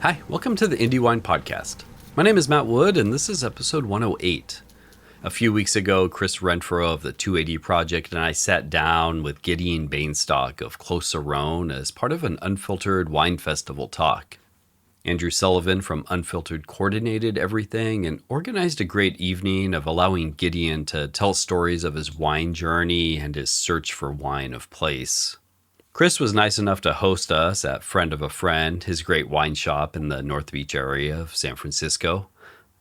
Hi, welcome to the Indie Wine Podcast. My name is Matt Wood, and this is episode 108. A few weeks ago, Chris Renfro of the 280 Project and I sat down with Gideon Beinstock of Clos, Saron as part of an Unfiltered wine festival talk. Andrew Sullivan from Unfiltered coordinated everything and organized a great evening of allowing Gideon to tell stories of his wine journey and his search for wine of place. Chris was nice enough to host us at Friend of a Friend, his great wine shop in the North Beach area of San Francisco.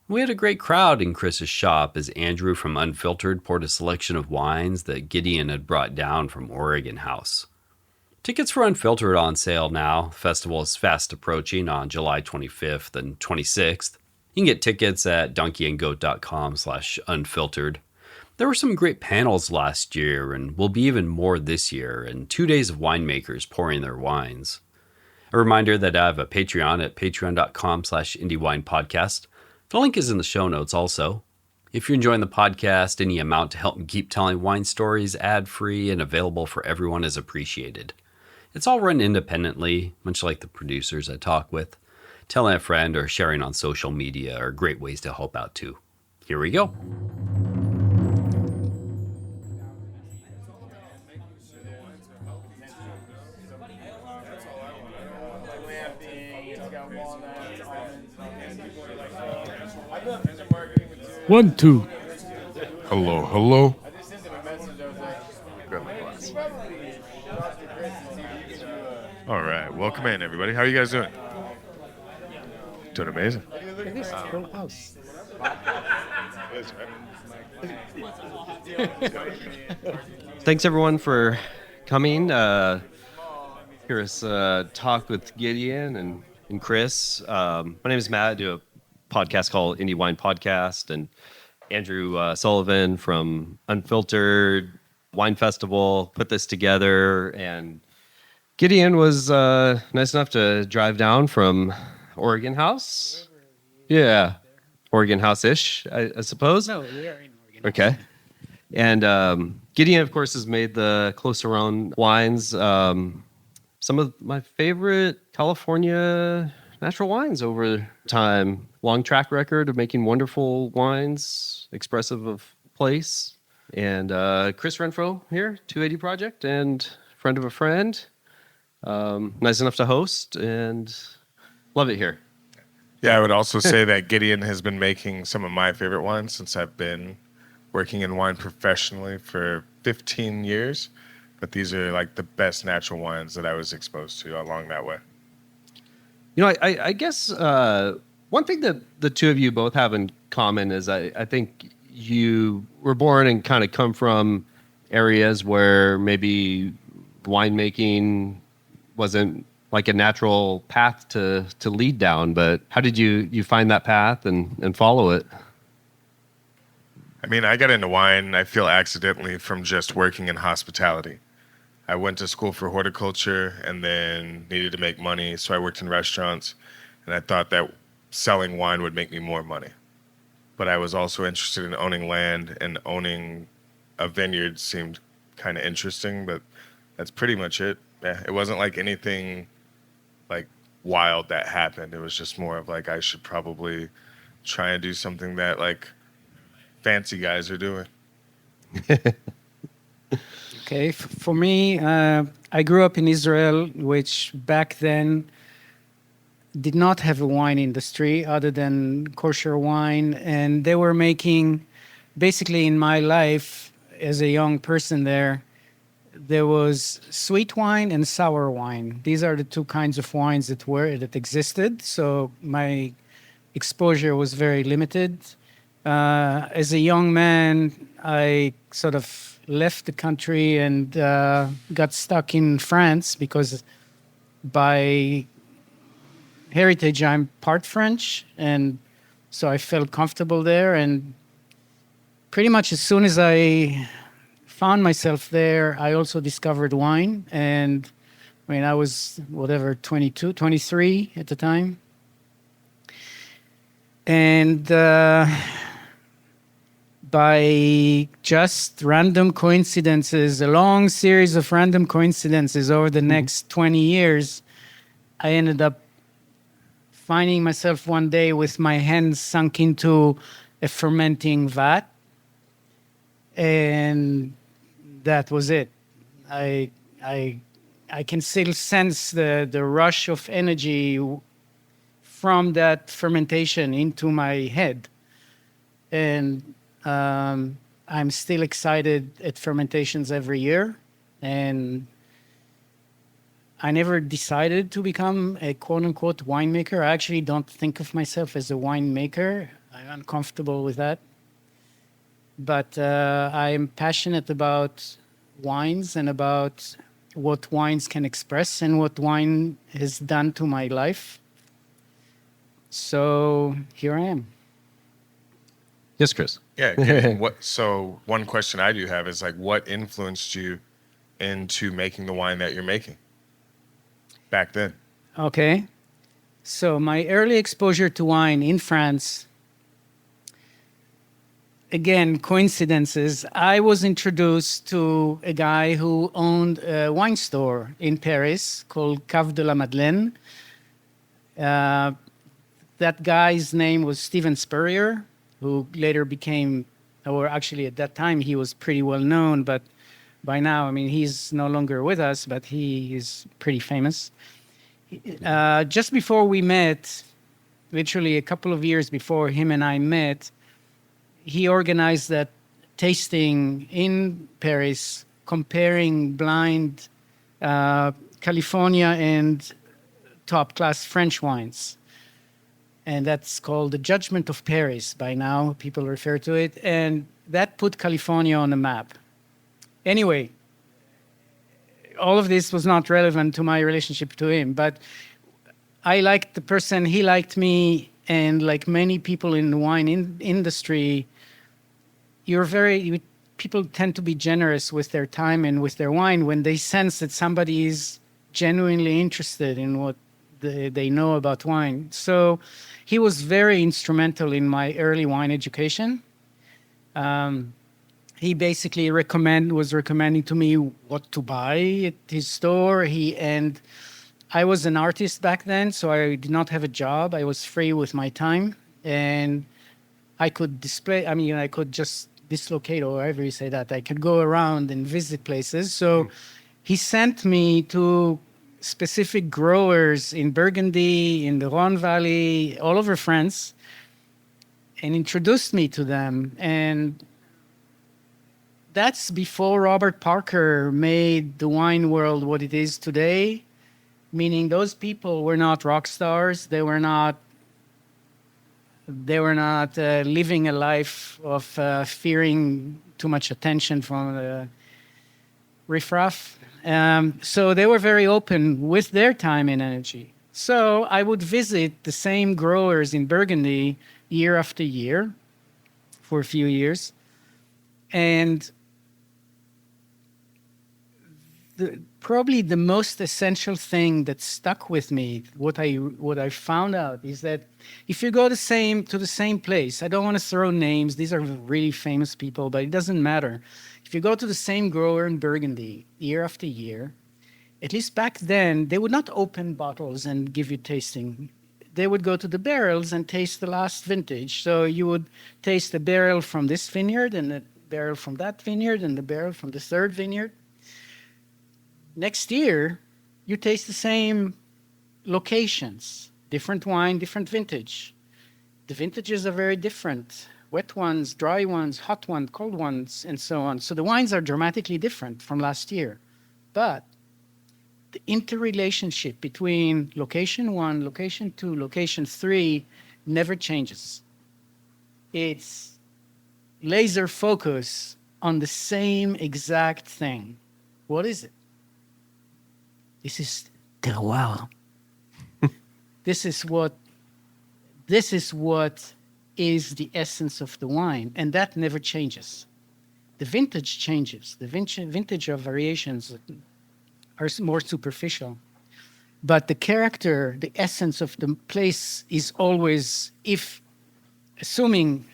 We had a great crowd in Chris's shop as Andrew from Unfiltered poured a selection of wines that Gideon had brought down from Oregon House. Tickets for Unfiltered are on sale now. The festival is fast approaching on July 25th and 26th. You can get tickets at donkeyandgoat.com/unfiltered. There were some great panels last year and will be even more this year, and 2 days of winemakers pouring their wines. A reminder that I have a Patreon at patreon.com/indiewinepodcast. The link is in the show notes also. If you're enjoying the podcast, any amount to help me keep telling wine stories ad-free and available for everyone is appreciated. It's all run independently, much like the producers I talk with. Telling a friend or sharing on social media are great ways to help out too. Here we go. One, two. Hello, hello. All right, welcome in, everybody. How are you guys doing? Doing amazing. Thanks everyone for coming. Hear us talk with Gideon and Chris. My name is Matt. I do a podcast called Indie Wine Podcast, and Andrew Sullivan from Unfiltered Wine Festival put this together, and Gideon was nice enough to drive down from Oregon House. Yeah, Oregon House-ish, I suppose. No, we are in Oregon. Okay. And Gideon, of course, has made the Clos Saron wines. Some of my favorite California natural wines over time. Long track record of making wonderful wines, expressive of place. And Chris Renfro here, 280 Project, and friend of a friend. Nice enough to host, and love it here. Yeah, I would also say that Gideon has been making some of my favorite wines since I've been working in wine professionally for 15 years. But these are like the best natural wines that I was exposed to along that way. You know, I guess one thing that the two of you both have in common is I think you were born and kind of come from areas where maybe winemaking wasn't like a natural path to lead down. But how did you find that path and follow it? I mean, I got into wine, I feel, accidentally from just working in hospitality. I went to school for horticulture and then needed to make money, so I worked in restaurants, and I thought that selling wine would make me more money. But I was also interested in owning land, and owning a vineyard seemed kind of interesting, but that's pretty much it. Yeah, it wasn't like anything like wild that happened. It was just more of like I should probably try and do something that like fancy guys are doing. Okay, for me, I grew up in Israel, which back then did not have a wine industry other than kosher wine. And they were making, basically in my life as a young person there was sweet wine and sour wine. These are the two kinds of wines that existed. So my exposure was very limited. As a young man, I sort of left the country and got stuck in France because by heritage I'm part French, and so I felt comfortable there. And pretty much as soon as I found myself there, I also discovered wine. And I mean, I was 22, 23 at the time. And by just random coincidences, a long series of random coincidences over the next 20 years, I ended up finding myself one day with my hands sunk into a fermenting vat, and that was it. I I I can still sense the rush of energy from that fermentation into my head, and I'm still excited at fermentations every year, and I never decided to become a quote-unquote winemaker. I actually don't think of myself as a winemaker. I'm uncomfortable with that. But I'm passionate about wines and about what wines can express and what wine has done to my life. So here I am. Yes, Chris. Yeah. So one question I do have is like, what influenced you into making the wine that you're making back then? Okay. So my early exposure to wine in France, again, coincidences. I was introduced to a guy who owned a wine store in Paris called Cave de la Madeleine. That guy's name was Steven Spurrier, who later became, or actually at that time, he was pretty well known, but by now, I mean, he's no longer with us, but he is pretty famous. Just before we met, literally a couple of years before him and I met, he organized that tasting in Paris, comparing blind California and top-class French wines. And that's called the Judgment of Paris by now, people refer to it. And that put California on the map. Anyway, all of this was not relevant to my relationship to him, but I liked the person, he liked me, and like many people in the wine industry, people tend to be generous with their time and with their wine when they sense that somebody is genuinely interested in what they know about wine. So he was very instrumental in my early wine education. He basically was recommending to me what to buy at his store. And I was an artist back then, so I did not have a job. I was free with my time, and I could I could just dislocate, or however you say that. I could go around and visit places. So he sent me to specific growers in Burgundy, in the Rhone Valley, all over France, and introduced me to them. And that's before Robert Parker made the wine world what it is today, meaning those people were not rock stars. They were not living a life of fearing too much attention from the riffraff. So they were very open with their time and energy. So I would visit the same growers in Burgundy year after year for a few years. And probably the most essential thing that stuck with me, what I found out, is that if you go to the same place, I don't want to throw names, these are really famous people, but it doesn't matter. If you go to the same grower in Burgundy year after year, at least back then, they would not open bottles and give you tasting. They would go to the barrels and taste the last vintage. So you would taste the barrel from this vineyard and the barrel from that vineyard and the barrel from the third vineyard. Next year, you taste the same locations, different wine, different vintage. The vintages are very different. Wet ones, dry ones, hot ones, cold ones, and so on. So the wines are dramatically different from last year. But the interrelationship between location 1, location 2, location 3 never changes. It's laser focus on the same exact thing. What is it? This is terroir. This is what is the essence of the wine, and that never changes. The vintage changes. The vintage of variations are more superficial. But the character, the essence of the place is always, if assuming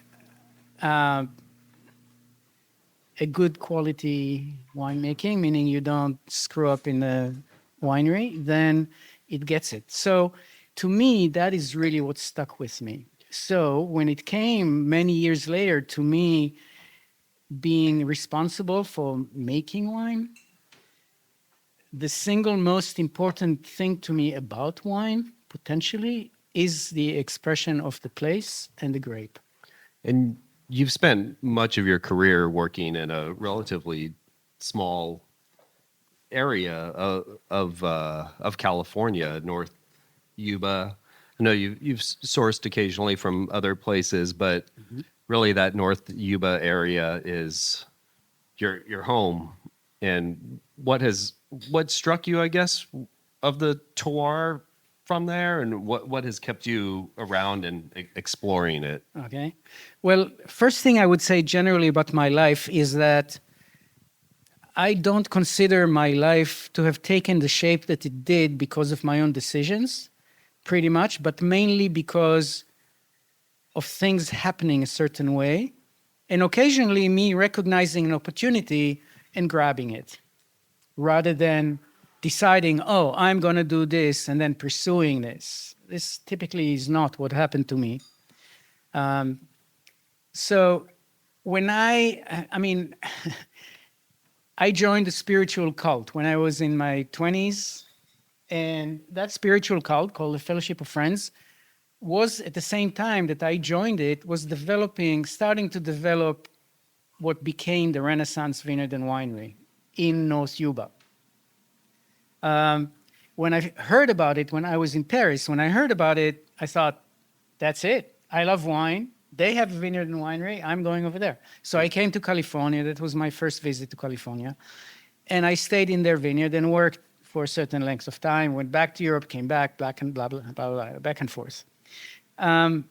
a good quality winemaking, meaning you don't screw up in the winery, then it gets it. So to me, that is really what stuck with me. So when it came many years later to me being responsible for making wine, the single most important thing to me about wine, potentially, is the expression of the place and the grape. And you've spent much of your career working in a relatively small area of California, North Yuba. I know you've sourced occasionally from other places, but really that North Yuba area is your home. And what struck you, I guess, of the terroir from there, and what has kept you around and exploring it? Okay. Well, first thing I would say generally about my life is that I don't consider my life to have taken the shape that it did because of my own decisions, pretty much, but mainly because of things happening a certain way, and occasionally me recognizing an opportunity and grabbing it, rather than deciding, oh, I'm going to do this and then pursuing this. This typically is not what happened to me. So when I mean, I joined a spiritual cult when I was in my 20s. And that spiritual cult called the Fellowship of Friends was at the same time that I joined it, was starting to develop what became the Renaissance Vineyard and Winery in North Yuba. When I heard about it, when I was in Paris, I thought, that's it. I love wine. They have a vineyard and winery. I'm going over there. So I came to California. That was my first visit to California. And I stayed in their vineyard and worked for a certain length of time, went back to Europe, came back and blah, blah, blah, blah, back and forth. Now,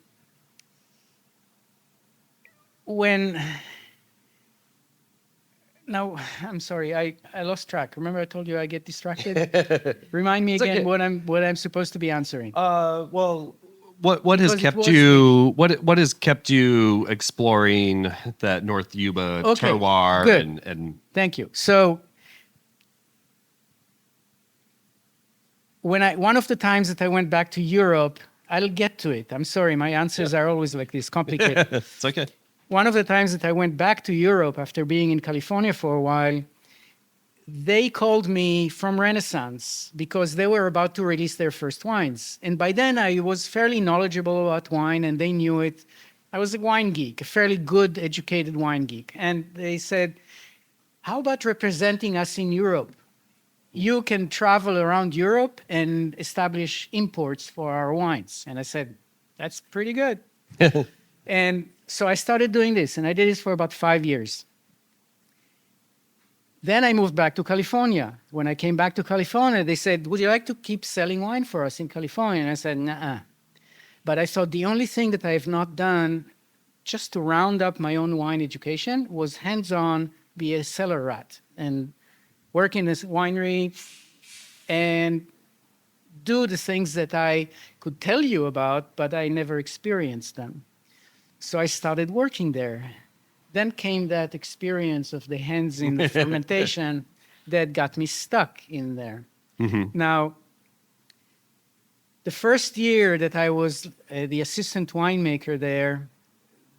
I'm sorry, I lost track. Remember I told you I get distracted? Remind me again okay. what I'm supposed to be answering. Well, what has Because kept you what has kept you exploring that North Yuba terroir? Good. And Thank you. So one of the times that I went back to Europe, I'll get to it. I'm sorry, my answers are always like this, complicated. it's okay. One of the times that I went back to Europe after being in California for a while, they called me from Renaissance because they were about to release their first wines. And by then I was fairly knowledgeable about wine and they knew it. I was a wine geek, a fairly good educated wine geek. And they said, how about representing us in Europe? You can travel around Europe and establish imports for our wines. And I said, that's pretty good. And so I started doing this, and I did this for about 5 years. Then I moved back to California. When I came back to California, they said, would you like to keep selling wine for us in California? And I said, nah. But I thought the only thing that I have not done just to round up my own wine education was hands-on, be a cellar rat, and work in this winery and do the things that I could tell you about, but I never experienced them. So I started working there. Then came that experience of the hands in fermentation that got me stuck in there. Mm-hmm. Now, the first year that I was the assistant winemaker there,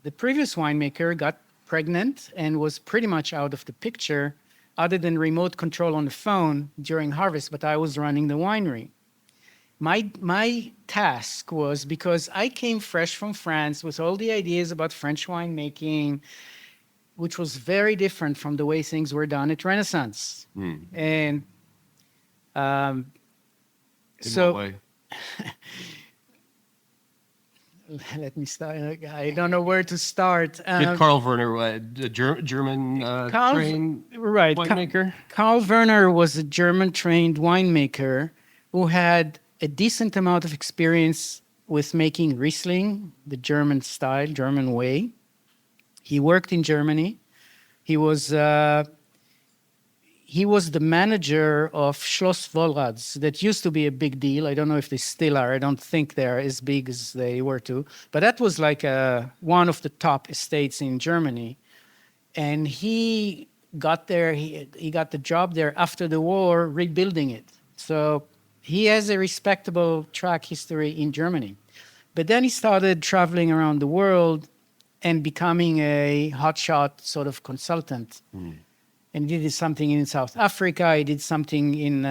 the previous winemaker got pregnant and was pretty much out of the picture, other than remote control on the phone during harvest, but I was running the winery. My task was, because I came fresh from France with all the ideas about French winemaking, which was very different from the way things were done at Renaissance. Mm. And In what way? Let me start. I don't know where to start. Did Carl Werner, a German trained winemaker? Carl Werner was a German-trained winemaker who had a decent amount of experience with making Riesling, the German style, German way. He worked in Germany. He was the manager of Schloss Wollrads. That used to be a big deal. I don't know if they still are. I don't think they're as big as they were too. But that was like one of the top estates in Germany. And he got there, he got the job there after the war, rebuilding it. So he has a respectable track history in Germany. But then he started traveling around the world and becoming a hotshot sort of consultant. And he did something in South Africa. He did something in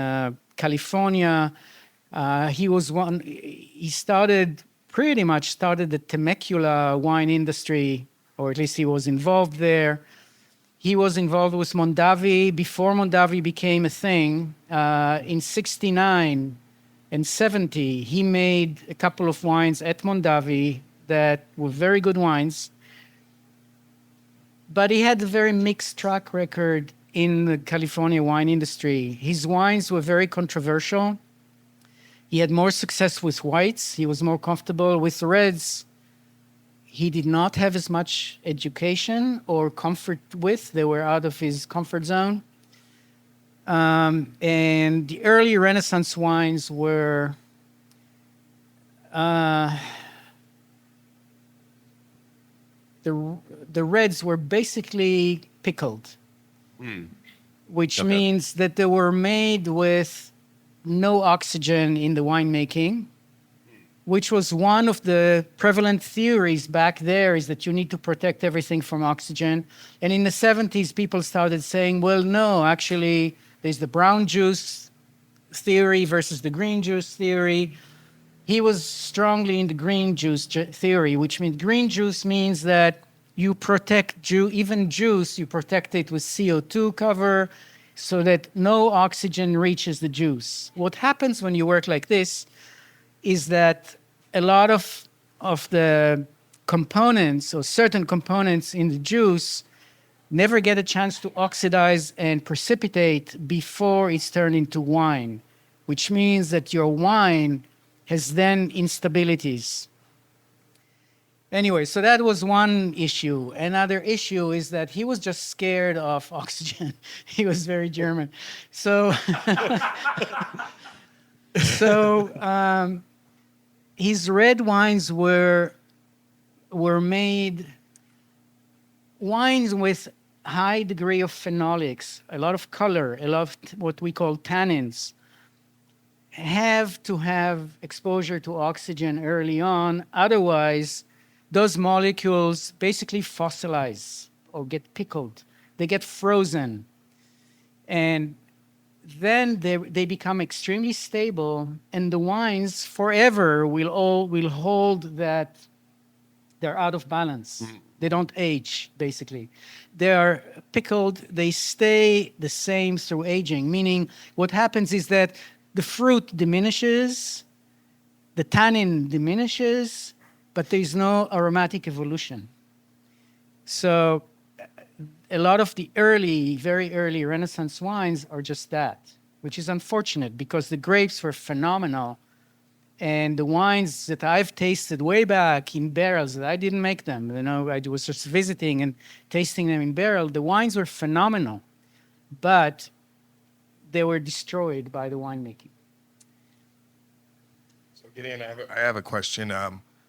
California. He started the Temecula wine industry, or at least he was involved there. He was involved with Mondavi before Mondavi became a thing. In 69 and 70, he made a couple of wines at Mondavi that were very good wines. But he had a very mixed track record in the California wine industry. His wines were very controversial. He had more success with whites. He was more comfortable with reds. He did not have as much education or comfort with. They were out of his comfort zone. And the early Renaissance wines were the reds were basically pickled, which means that they were made with no oxygen in the winemaking, which was one of the prevalent theories back there, is that you need to protect everything from oxygen. And in the 70s, people started saying, well, no, actually, there's the brown juice theory versus the green juice theory. He was strongly in the green juice theory, which means green juice means that you protect even juice, you protect it with CO2 cover so that no oxygen reaches the juice. What happens when you work like this is that a lot of the components or certain components in the juice never get a chance to oxidize and precipitate before it's turned into wine, which means that your wine has then instabilities. Anyway, so that was one issue. Another issue is that he was just scared of oxygen. He was very German. So, his red wines were made wines with high degree of phenolics, a lot of color, a lot of what we call tannins, have to have exposure to oxygen early on. Otherwise, those molecules basically fossilize or get pickled. They get frozen. And then they become extremely stable, and the wines forever will hold that they're out of balance. They don't age, basically. They are pickled. They stay the same through aging, meaning what happens is that the fruit diminishes, the tannin diminishes, but there's no aromatic evolution. So a lot of the very early Renaissance wines are just that, which is unfortunate because the grapes were phenomenal. And the wines that I've tasted way back in barrels, that I didn't make them, I was just visiting and tasting them in barrel. The wines were phenomenal, but they were destroyed by the winemaking. So Gideon, I have a question.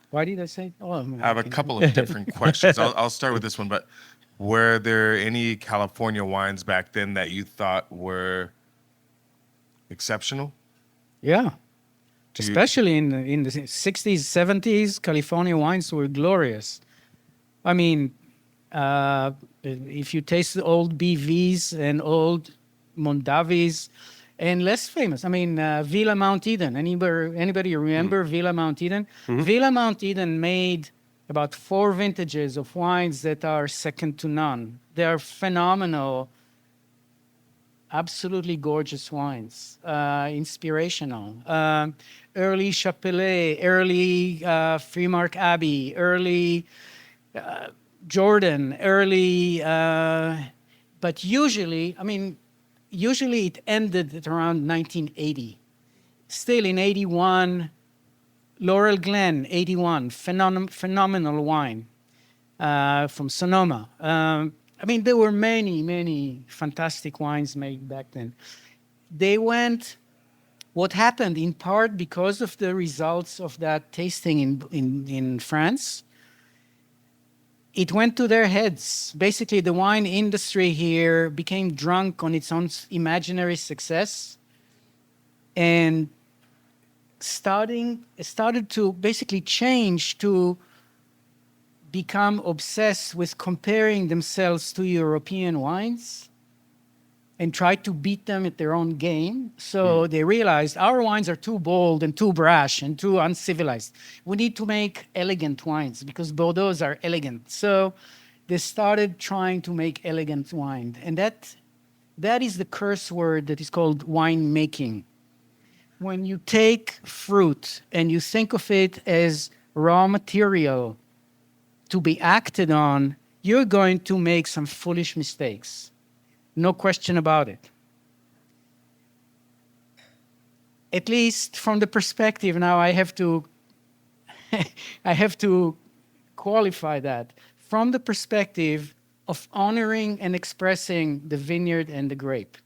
Why did I say? Oh, I have a couple of different questions. I'll start with this one, but were there any California wines back then that you thought were exceptional? Yeah. Especially in the 60s, 70s, California wines were glorious. I mean, if you taste the old BVs and old Mondavis, and less famous, I mean, Villa Mount Eden. Anybody remember Villa Mount Eden? Villa Mount Eden made about 4 vintages of wines that are second to none. They are phenomenal, absolutely gorgeous wines, inspirational. Early Chapelet, early Freemark Abbey, early Jordan, early, but usually it ended at around 1980. Still in 81, Laurel Glen, 81, phenomenal wine from Sonoma. There were many fantastic wines made back then. What happened in part because of the results of that tasting in France, it went to their heads. Basically, the wine industry here became drunk on its own imaginary success. And started to basically change to become obsessed with comparing themselves to European wines and try to beat them at their own game. So they realized our wines are too bold and too brash and too uncivilized. We need to make elegant wines because Bordeaux are elegant. So they started trying to make elegant wine. And that is the curse word that is called wine making. When you take fruit and you think of it as raw material to be acted on, you're going to make some foolish mistakes. No question about it. At least from the perspective, now I have to I have to qualify that. From the perspective of honoring and expressing the vineyard and the grape.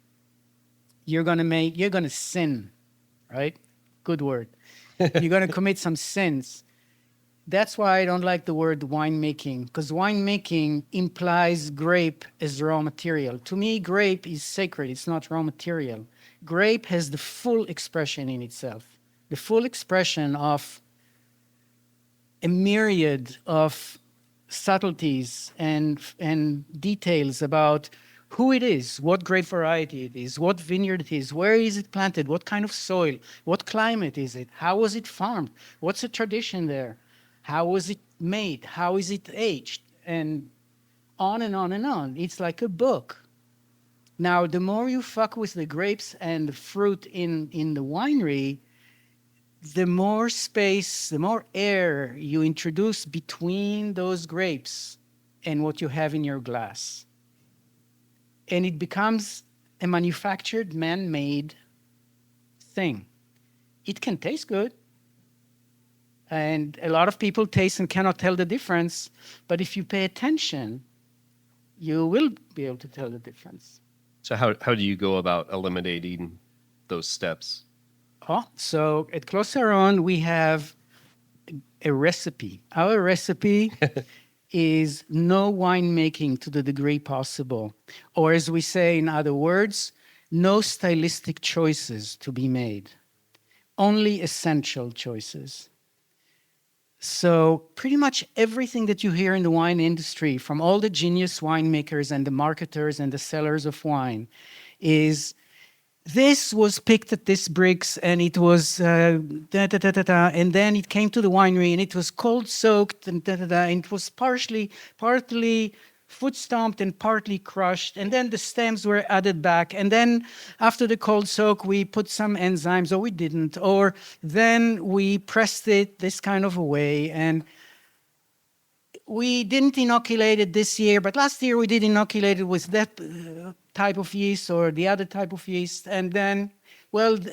You're gonna sin, right? Good word. You're gonna commit some sins. That's why I don't like the word winemaking, because winemaking implies grape as raw material. To me, grape is sacred. It's not raw material. Grape has the full expression in itself, the full expression of a myriad of subtleties and details about who it is, what grape variety it is, what vineyard it is, where is it planted, what kind of soil, what climate is it, how was it farmed, what's the tradition there, how was it made? How is it aged? And on and on and on. It's like a book. Now, the more you fuck with the grapes and the fruit in the winery, the more space, the more air you introduce between those grapes and what you have in your glass. And it becomes a manufactured, man-made thing. It can taste good. And a lot of people taste and cannot tell the difference. But if you pay attention, you will be able to tell the difference. So how do you go about eliminating those steps? So at Clos Saron, we have a recipe. Our recipe is no winemaking to the degree possible. Or as we say in other words, no stylistic choices to be made. Only essential choices. So pretty much everything that you hear in the wine industry, from all the genius winemakers and the marketers and the sellers of wine, is this was picked at this bricks and it was and then it came to the winery and it was cold soaked and and it was partly foot stomped and partly crushed, and then the stems were added back, and then after the cold soak we put some enzymes, or we didn't, or then we pressed it this kind of a way, and we didn't inoculate it this year, but last year we did inoculate it with that type of yeast or the other type of yeast, and then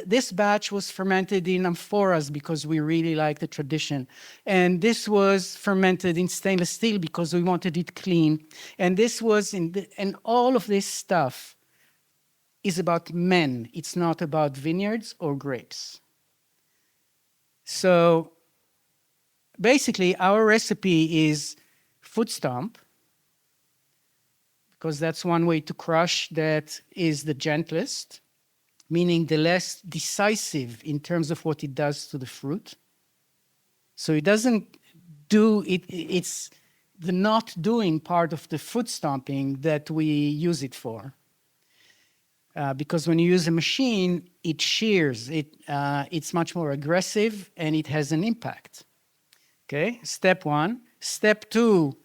this batch was fermented in amphoras because we really like the tradition. And this was fermented in stainless steel because we wanted it clean. And this was and all of this stuff is about men. It's not about vineyards or grapes. So basically, our recipe is foot stomp, because that's one way to crush that is the gentlest, meaning the less decisive in terms of what it does to the fruit. So it doesn't do it, it's the not doing part of the foot stomping that we use it for. Because when you use a machine, it shears, it's much more aggressive and it has an impact. Okay, step one. Step two,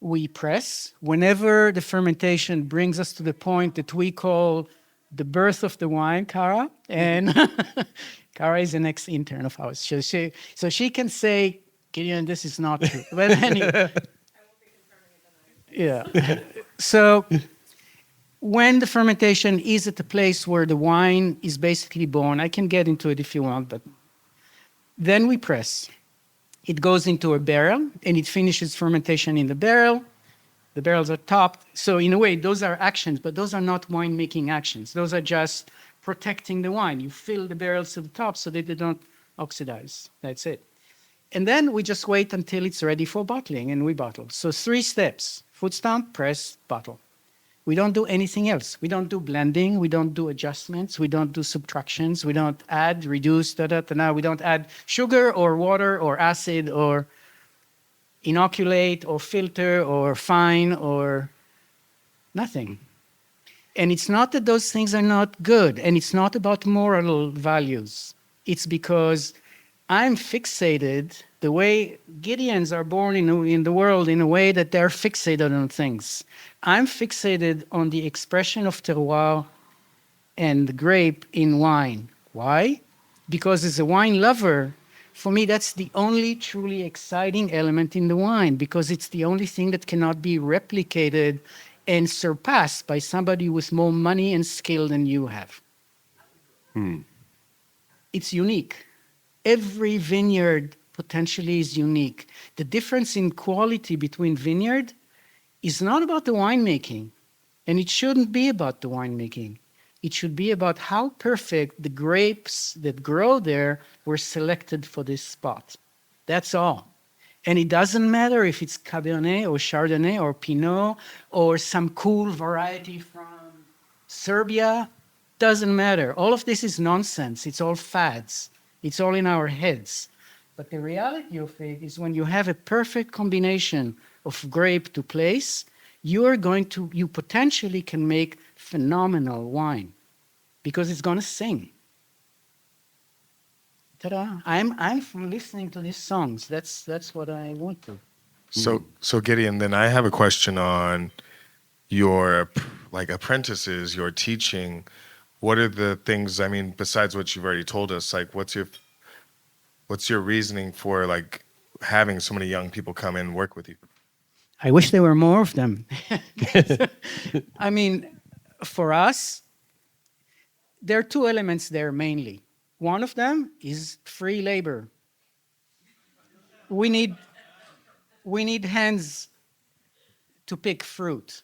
we press. Whenever the fermentation brings us to the point that we call the birth of the wine, Kara, and Kara is an ex-intern of ours. So she can say, Gideon, this is not true. But anyway, I will be confirming it tonight. Yeah. So when the fermentation is at the place where the wine is basically born, I can get into it if you want, but then we press. It goes into a barrel, and it finishes fermentation in the barrel. The barrels are topped. So in a way, those are actions, but those are not winemaking actions. Those are just protecting the wine. You fill the barrels to the top so that they don't oxidize. That's it. And then we just wait until it's ready for bottling, and we bottle. So 3 steps: foot stomp, press, bottle. We don't do anything else. We don't do blending. We don't do adjustments. We don't do subtractions. We don't add, reduce, We don't add sugar or water or acid or inoculate or filter or fine or nothing. And it's not that those things are not good, and it's not about moral values. It's because I'm fixated the way Gideons are born in the world in a way that they're fixated on things. I'm fixated on the expression of terroir and the grape in wine. Why? Because as a wine lover, for me, that's the only truly exciting element in the wine, because it's the only thing that cannot be replicated and surpassed by somebody with more money and skill than you have. It's unique. Every vineyard potentially is unique. The difference in quality between vineyard is not about the winemaking, and it shouldn't be about the winemaking. It should be about how perfect the grapes that grow there were selected for this spot. That's all. And it doesn't matter if it's Cabernet or Chardonnay or Pinot or some cool variety from Serbia. Doesn't matter. All of this is nonsense. It's all fads. It's all in our heads. But the reality of it is when you have a perfect combination of grape to place, you potentially can make phenomenal wine because it's going to sing. Ta-da! I'm from listening to these songs. That's what I want to. So Gideon, then I have a question on your apprentices, your teaching. What are the things? I mean, besides what you've already told us, what's your reasoning for having so many young people come in and work with you? I wish there were more of them. I mean, for us, there are two elements there mainly. One of them is free labor. We need hands to pick fruit.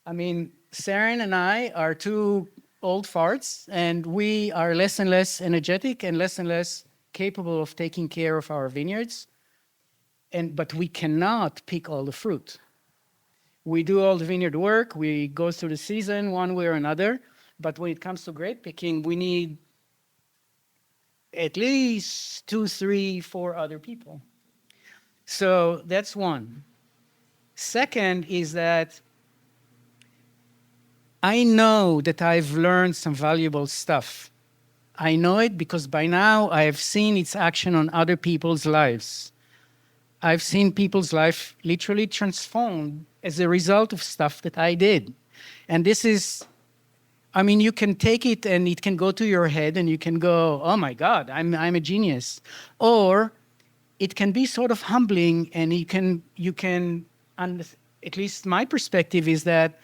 I mean, Saron and I are two old farts, and we are less and less energetic and less capable of taking care of our vineyards. But we cannot pick all the fruit. We do all the vineyard work. We go through the season one way or another. But when it comes to grape picking, we need at least 2, 3, 4 other people. So that's one. Second is that I know that I've learned some valuable stuff. I know it because by now I have seen its action on other people's lives. I've seen people's life literally transformed as a result of stuff that I did. And this is, I mean, you can take it and it can go to your head and you can go, oh my God, I'm a genius. Or it can be sort of humbling, and at least my perspective is that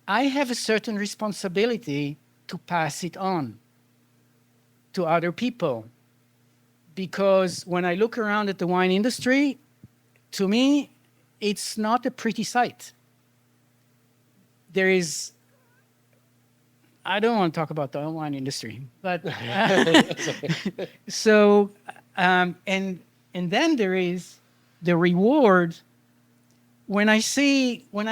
I have a certain responsibility to pass it on to other people. Because when I look around at the wine industry, to me, it's not a pretty sight. There is, I don't want to talk about the wine industry, but so, and then there is the reward. When I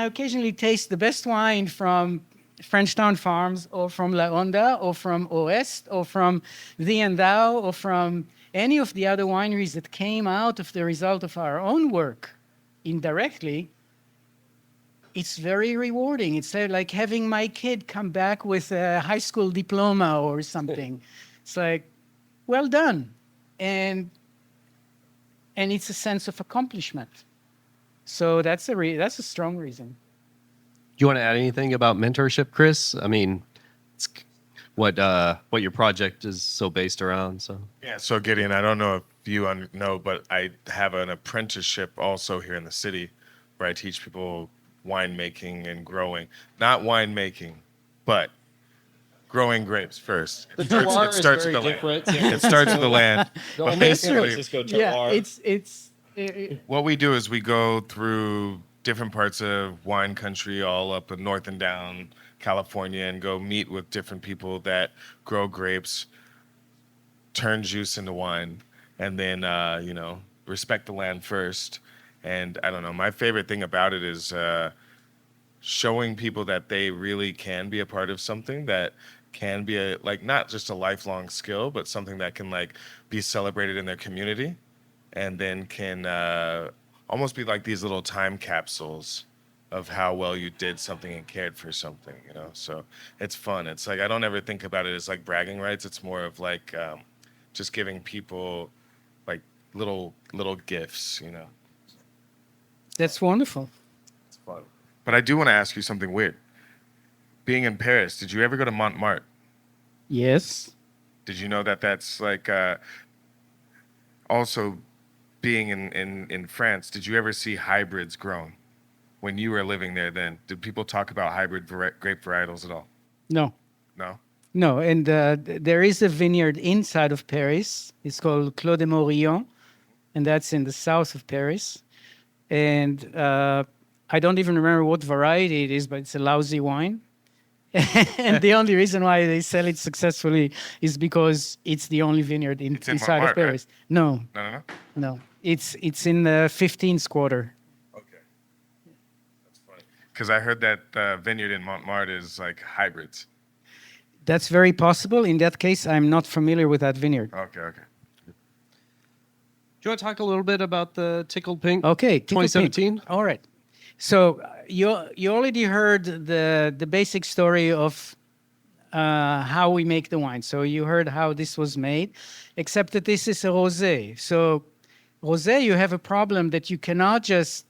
occasionally taste the best wine from Frenchtown Farms or from La Honda or from Oest or from Thee and Thou or from any of the other wineries that came out of the result of our own work indirectly, it's very rewarding. It's like having my kid come back with a high school diploma or something. It's like, well done. And it's a sense of accomplishment. So that's a strong reason. Do you want to add anything about mentorship, Chris? I mean, it's what your project is so based around. So Yeah. So Gideon, I don't know if you know, but I have an apprenticeship also here in the city, where I teach people winemaking and growing. Not winemaking, but growing grapes first. The terroir is starts very with the different. land. It starts with the land. The But only basically, San Francisco terroir. Yeah, what we do is we go through different parts of wine country, all up in north and down California, and go meet with different people that grow grapes, turn juice into wine, and then respect the land first. And I don't know, my favorite thing about it is showing people that they really can be a part of something that can be a like not just a lifelong skill, but something that can like be celebrated in their community, and then can almost be like these little time capsules of how well you did something and cared for something, you know. So it's fun. It's like I don't ever think about it as like bragging rights. It's more of like just giving people like little gifts, you know. That's wonderful. It's fun. But I do want to ask you something weird. Being in Paris, did you ever go to Montmartre? Yes. Did you know that that's like also being in France, did you ever see hybrids grown when you were living there then? Did people talk about hybrid grape varietals at all? No. No? No, and there is a vineyard inside of Paris. It's called Clos de Morillon, and that's in the south of Paris. And I don't even remember what variety it is, but it's a lousy wine. And the only reason why they sell it successfully is because it's the only vineyard It's in inside of Montmartre, Paris. No, No. no. It's in the 15th quarter. Okay. That's funny. Because I heard that vineyard in Montmartre is like hybrids. That's very possible. In that case, I'm not familiar with that vineyard. Okay. Do you want to talk a little bit about the Tickled Pink? Okay, Tickled 2017? Pink. All right. So you already heard the basic story of how we make the wine. So you heard how this was made, except that this is a rosé. So rosé, you have a problem that you cannot just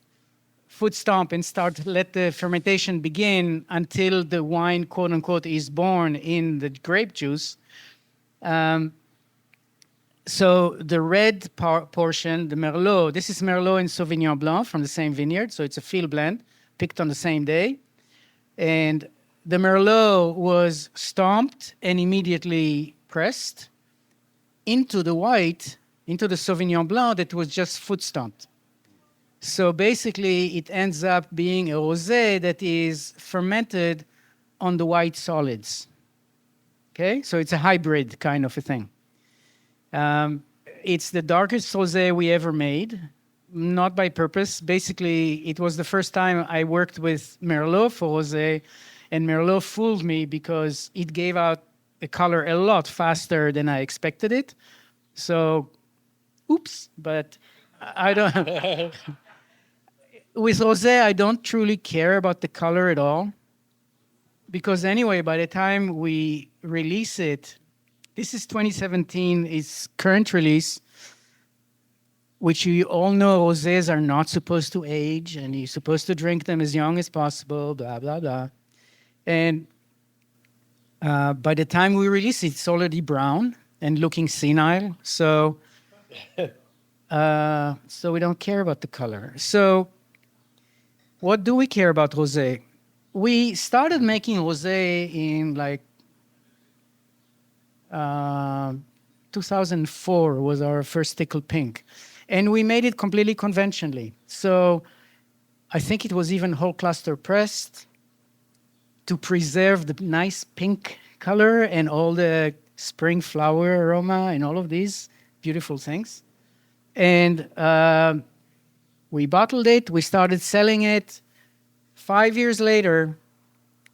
foot stomp and let the fermentation begin until the wine, quote unquote, is born in the grape juice. So the red portion, the Merlot, this is Merlot and Sauvignon Blanc from the same vineyard. So it's a field blend picked on the same day. And the Merlot was stomped and immediately pressed into the white, into the Sauvignon Blanc that was just foot stomped. So basically it ends up being a rosé that is fermented on the white solids. Okay, so it's a hybrid kind of a thing. It's the darkest rosé we ever made, not by purpose. Basically, it was the first time I worked with Merlot for rosé, and Merlot fooled me because it gave out the color a lot faster than I expected it. So, oops, but I don't... With rosé, I don't truly care about the color at all, because anyway, by the time we release it, this is 2017, its current release, which you all know rosés are not supposed to age, and you're supposed to drink them as young as possible, blah, blah, blah. And by the time we release it, it's already brown and looking senile. So we don't care about the color. So what do we care about rosé? We started making rosé in like 2004 was our first Tickled Pink. And we made it completely conventionally. So I think it was even whole cluster pressed to preserve the nice pink color and all the spring flower aroma and all of these beautiful things. And we bottled it. We started selling it. 5 years later,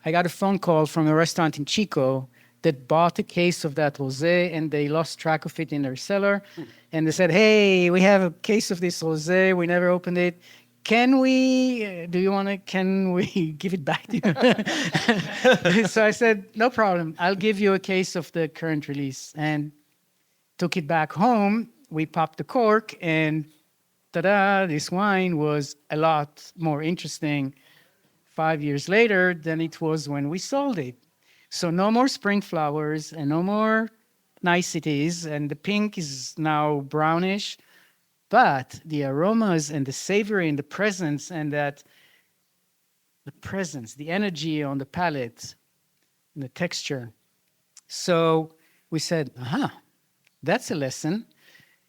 I got a phone call from a restaurant in Chico that bought a case of that rosé, and they lost track of it in their cellar. And they said, hey, we have a case of this rosé. We never opened it. Can we give it back to you? So I said, no problem. I'll give you a case of the current release. And took it back home. We popped the cork, and ta-da, this wine was a lot more interesting 5 years later than it was when we sold it. So no more spring flowers and no more niceties, and the pink is now brownish, but the aromas and the savory and the presence and the energy on the palate and the texture. So we said, that's a lesson.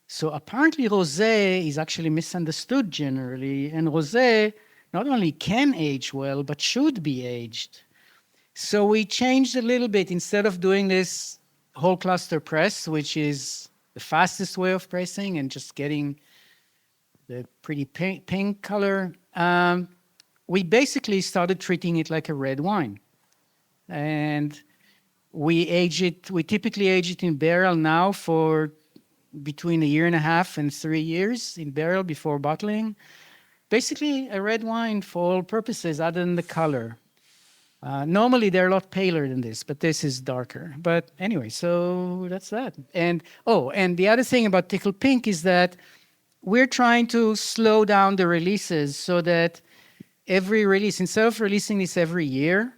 So apparently rosé is actually misunderstood generally, and rosé not only can age well, but should be aged. So we changed a little bit. Instead of doing this whole cluster press, which is the fastest way of pressing and just getting the pretty pink color, we basically started treating it like a red wine. And we typically age it in barrel now for between 1.5 years and 3 years in barrel before bottling. Basically, a red wine for all purposes other than the color. Normally, they're a lot paler than this, but this is darker. But anyway, so that's that. And the other thing about Tickle Pink is that we're trying to slow down the releases so that every release, instead of releasing this every year,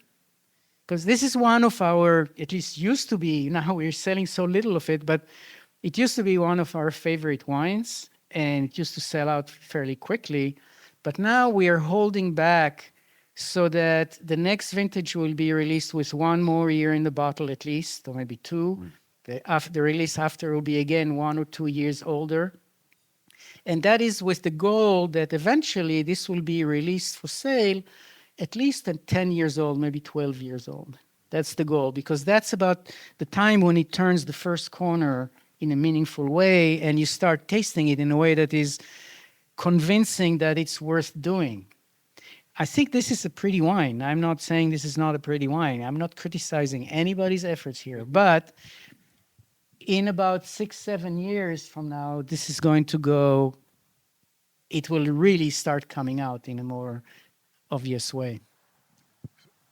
because this is one of our, at least used to be, now we're selling so little of it, but it used to be one of our favorite wines, and it used to sell out fairly quickly. But now we are holding back so that the next vintage will be released with one more year in the bottle at least, or maybe two. The release after will be again 1 or 2 years older. And that is with the goal that eventually this will be released for sale at least at 10 years old, maybe 12 years old. That's the goal, because that's about the time when it turns the first corner in a meaningful way and you start tasting it in a way that is convincing that it's worth doing. I think this is a pretty wine. I'm not saying this is not a pretty wine. I'm not criticizing anybody's efforts here. But in about 6-7 years from now, this is going to go, it will really start coming out in a more obvious way.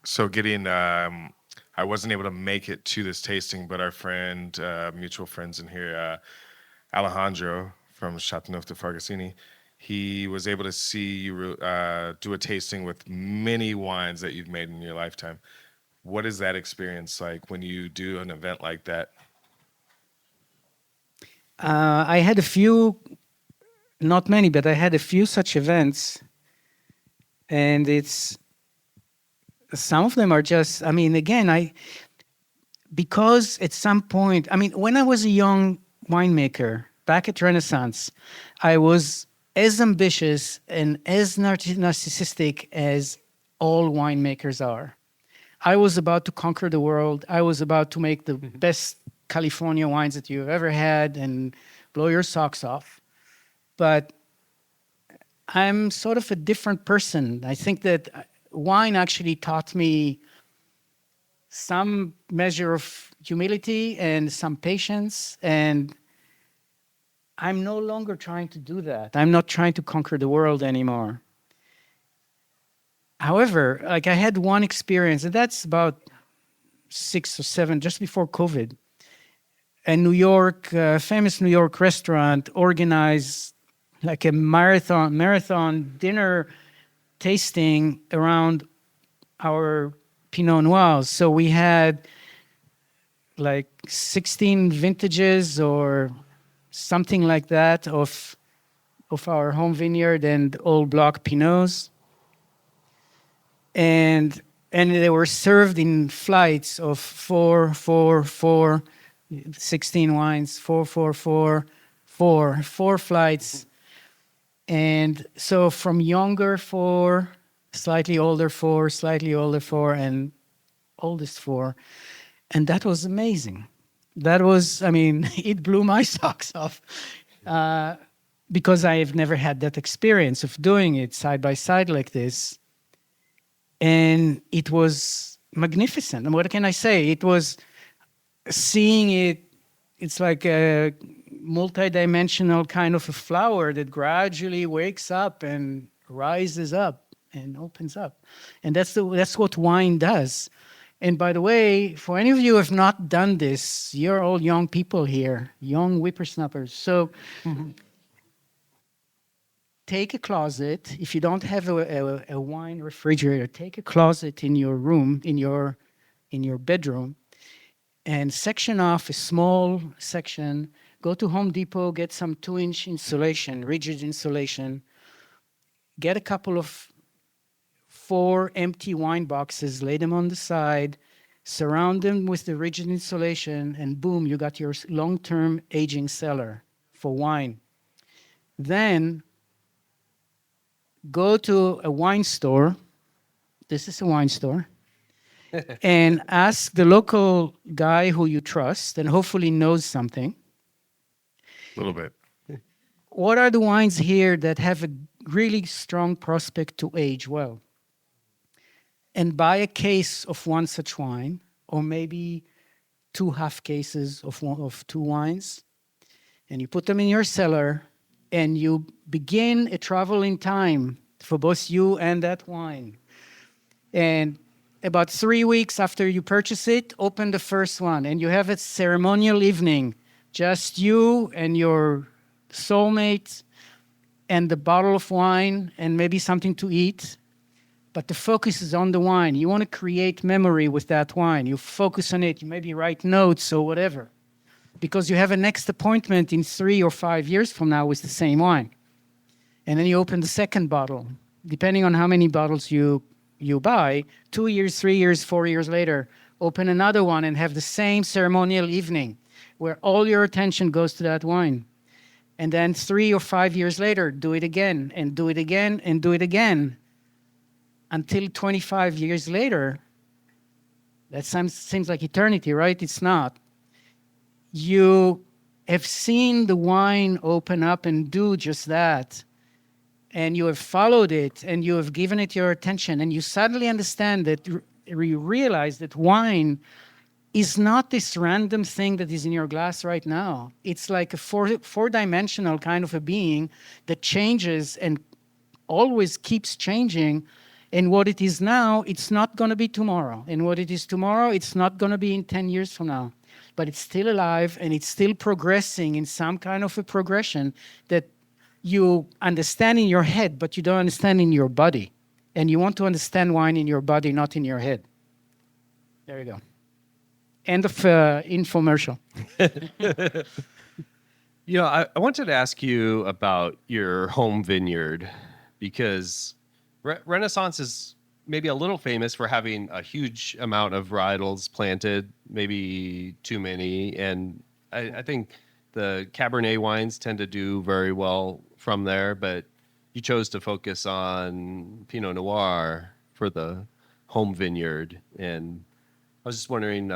So Gideon, I wasn't able to make it to this tasting, but our friend, mutual friends in here, Alejandro from Chateauneuf de Fargasini, he was able to see you do a tasting with many wines that you've made in your lifetime. What is that experience like when you do an event like that? I had a few, not many, but I had a few such events. And some of them are just, I mean, again, because at some point, I mean, when I was a young winemaker back at Renaissance, I was as ambitious and as narcissistic as all winemakers are. I was about to conquer the world. I was about to make the best California wines that you've ever had and blow your socks off. But I'm sort of a different person. I think that wine actually taught me some measure of humility and some patience, and I'm no longer trying to do that. I'm not trying to conquer the world anymore. However, like I had one experience, and that's about 6 or 7, just before COVID. A famous New York restaurant organized like a marathon dinner tasting around our Pinot Noirs. So we had like 16 vintages or something like that of our home vineyard and old block Pinots. And they were served in flights of 4, 16 wines, 4 flights. And so from younger 4, slightly older 4, slightly older 4, and oldest 4. And that was amazing. That was, I mean, it blew my socks off because I have never had that experience of doing it side by side like this. And it was magnificent. And what can I say? It was seeing it, it's like a multi-dimensional kind of a flower that gradually wakes up and rises up and opens up. And that's what wine does. And by the way, for any of you who have not done this, you're all young people here, young whippersnappers. So take a closet. If you don't have a wine refrigerator, take a closet in your room, in your bedroom, and section off a small section. Go to Home Depot, get some 2-inch insulation, rigid insulation. Get a couple of 4 empty wine boxes, lay them on the side, surround them with the rigid insulation, and boom, you got your long-term aging cellar for wine. Then go to a wine store. This is a wine store. And ask the local guy who you trust and hopefully knows something. A little bit. What are the wines here that have a really strong prospect to age well? and buy a case of one such wine, or maybe 2 half cases of 2 wines, and you put them in your cellar, and you begin a travel in time for both you and that wine. And about 3 weeks after you purchase it, open the first one, and you have a ceremonial evening, just you and your soulmate and the bottle of wine and maybe something to eat. But the focus is on the wine. You want to create memory with that wine. You focus on it. You maybe write notes or whatever, because you have a next appointment in 3 or 5 years from now with the same wine. And then you open the second bottle. Depending on how many bottles you buy, 2 years, 3 years, 4 years later, open another one and have the same ceremonial evening where all your attention goes to that wine. And then 3 or 5 years later, do it again and do it again and do it again. Until 25 years later, that seems like eternity, right? It's not. You have seen the wine open up and do just that, and you have followed it, and you have given it your attention, and you suddenly understand that you realize that wine is not this random thing that is in your glass right now. It's like a four-dimensional kind of a being that changes and always keeps changing. And what it is now, it's not going to be tomorrow. And what it is tomorrow, it's not going to be in 10 years from now. But it's still alive, and it's still progressing in some kind of a progression that you understand in your head, but you don't understand in your body. And you want to understand wine in your body, not in your head. There you go. End of infomercial. I wanted to ask you about your home vineyard, because Renaissance is maybe a little famous for having a huge amount of varietals planted, maybe too many. And I think the Cabernet wines tend to do very well from there, but you chose to focus on Pinot Noir for the home vineyard. And I was just wondering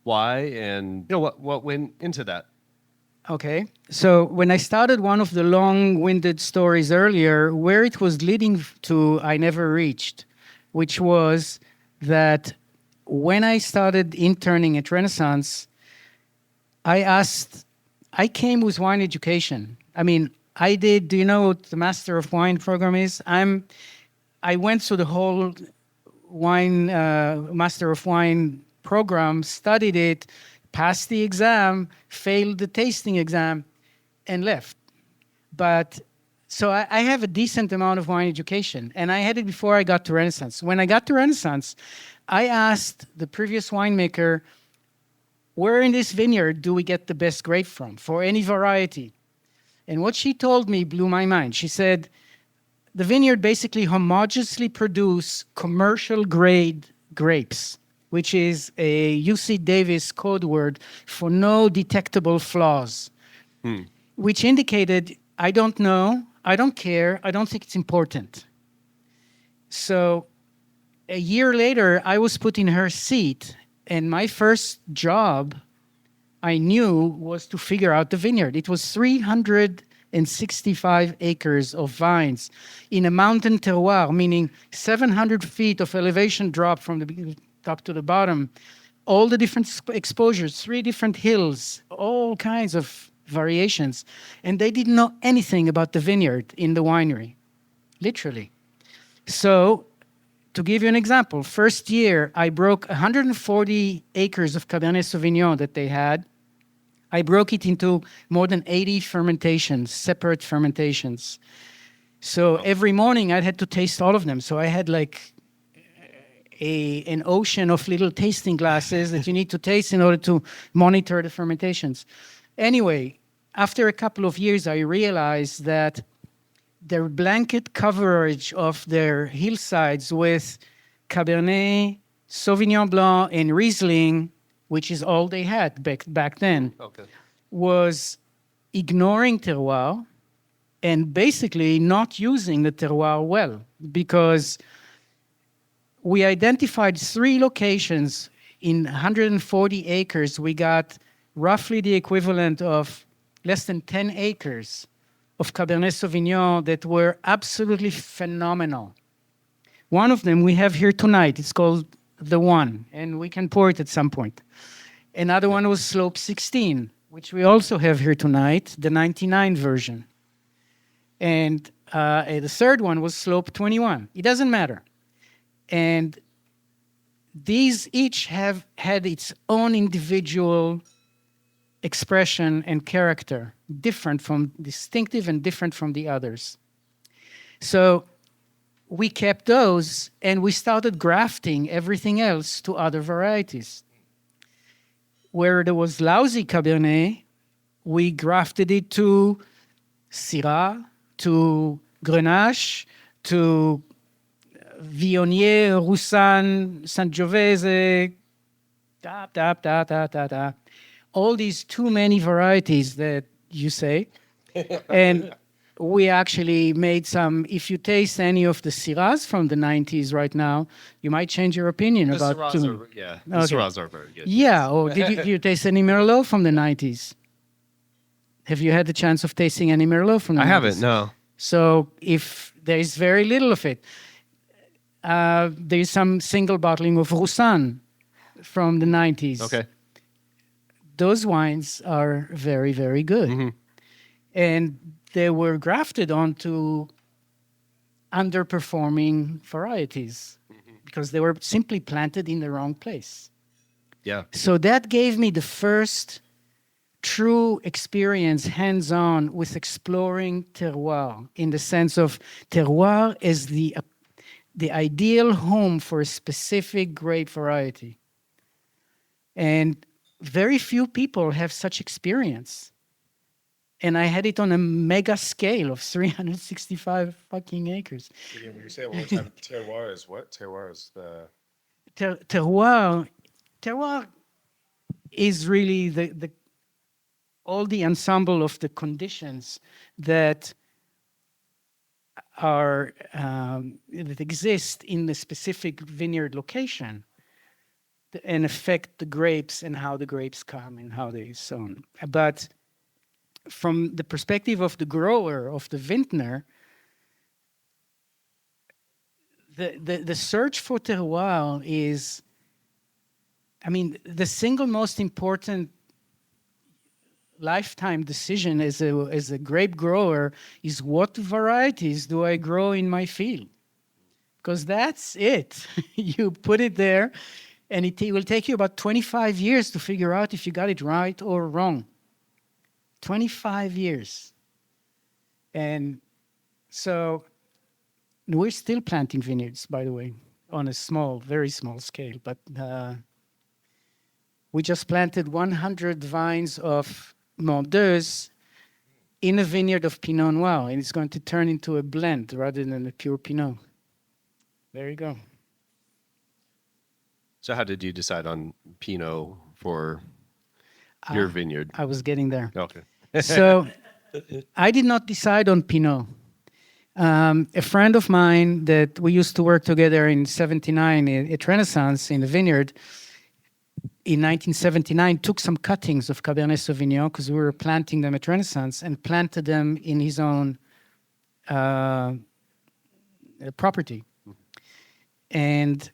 why, and what went into that. Okay, so when I started one of the long-winded stories earlier, where it was leading to, I never reached, which was that when I started interning at Renaissance, I came with wine education. I mean, do you know what the Master of Wine program is? I went through the whole Master of Wine program, studied it, passed the exam, failed the tasting exam, and left. But so I have a decent amount of wine education, and I had it before I got to Renaissance. When I got to Renaissance, I asked the previous winemaker, where in this vineyard do we get the best grape from for any variety? And what she told me blew my mind. She said, the vineyard basically homogeneously produce commercial grade grapes, which is a UC Davis code word for no detectable flaws, which indicated, I don't know, I don't care, I don't think it's important. So a year later, I was put in her seat, and my first job, I knew, was to figure out the vineyard. It was 365 acres of vines in a mountain terroir, meaning 700 feet of elevation drop from the top to the bottom, all the different exposures, 3 different hills, all kinds of variations. And they didn't know anything about the vineyard in the winery, literally. So to give you an example, first year, I broke 140 acres of Cabernet Sauvignon that they had. I broke it into more than 80 fermentations, separate fermentations. So every morning I had to taste all of them. So I had like an ocean of little tasting glasses that you need to taste in order to monitor the fermentations. Anyway, after a couple of years, I realized that their blanket coverage of their hillsides with Cabernet, Sauvignon Blanc, and Riesling, which is all they had back then, was ignoring terroir and basically not using the terroir well, because we identified 3 locations in 140 acres. We got roughly the equivalent of less than 10 acres of Cabernet Sauvignon that were absolutely phenomenal. One of them we have here tonight. It's called the One, and we can pour it at some point. Another one was Slope 16, which we also have here tonight, the 99 version. And the third one was Slope 21. It doesn't matter. And these each have had its own individual expression and character, distinctive and different from the others. So we kept those and we started grafting everything else to other varieties. Where there was lousy Cabernet, we grafted it to Syrah, to Grenache, to Viognier, Roussanne, Sangiovese, all these too many varieties that you say. And we actually made some, if you taste any of the Syrahs from the 90s right now, you might change your opinion The about Syrahs two. are, the Syrahs are very good. Yeah, or did you taste any Merlot from the 90s? Have you had the chance of tasting any Merlot from the 90s? I haven't, no. So if there is very little of it, there is some single bottling of Roussanne from the 90s. Okay. Those wines are very, very good. Mm-hmm. And they were grafted onto underperforming varieties because they were simply planted in the wrong place. Yeah. So that gave me the first true experience, hands-on, with exploring terroir, in the sense of terroir as the ideal home for a specific grape variety. And very few people have such experience. And I had it on a mega scale of 365 fucking acres. When you say it one time, terroir is what? Terroir is the... Terroir is really the all the ensemble of the conditions that are that exist in the specific vineyard location and affect the grapes and how the grapes come and how they sown. But from the perspective of the grower, of the vintner, the search for terroir is, I mean, the single most important lifetime decision as a grape grower is what varieties do I grow in my field? Because that's it. You put it there, and it will take you about 25 years to figure out if you got it right or wrong. 25 years. And so we're still planting vineyards, by the way, on a small, very small scale. But we just planted 100 vines of Mondeuse in a vineyard of Pinot Noir, and it's going to turn into a blend rather than a pure Pinot. There you go. So how did you decide on Pinot for your vineyard? I was getting there. Okay. So I did not decide on Pinot. A friend of mine that we used to work together in 79 at Renaissance in the vineyard, in 1979, took some cuttings of Cabernet Sauvignon because we were planting them at Renaissance and planted them in his own property. And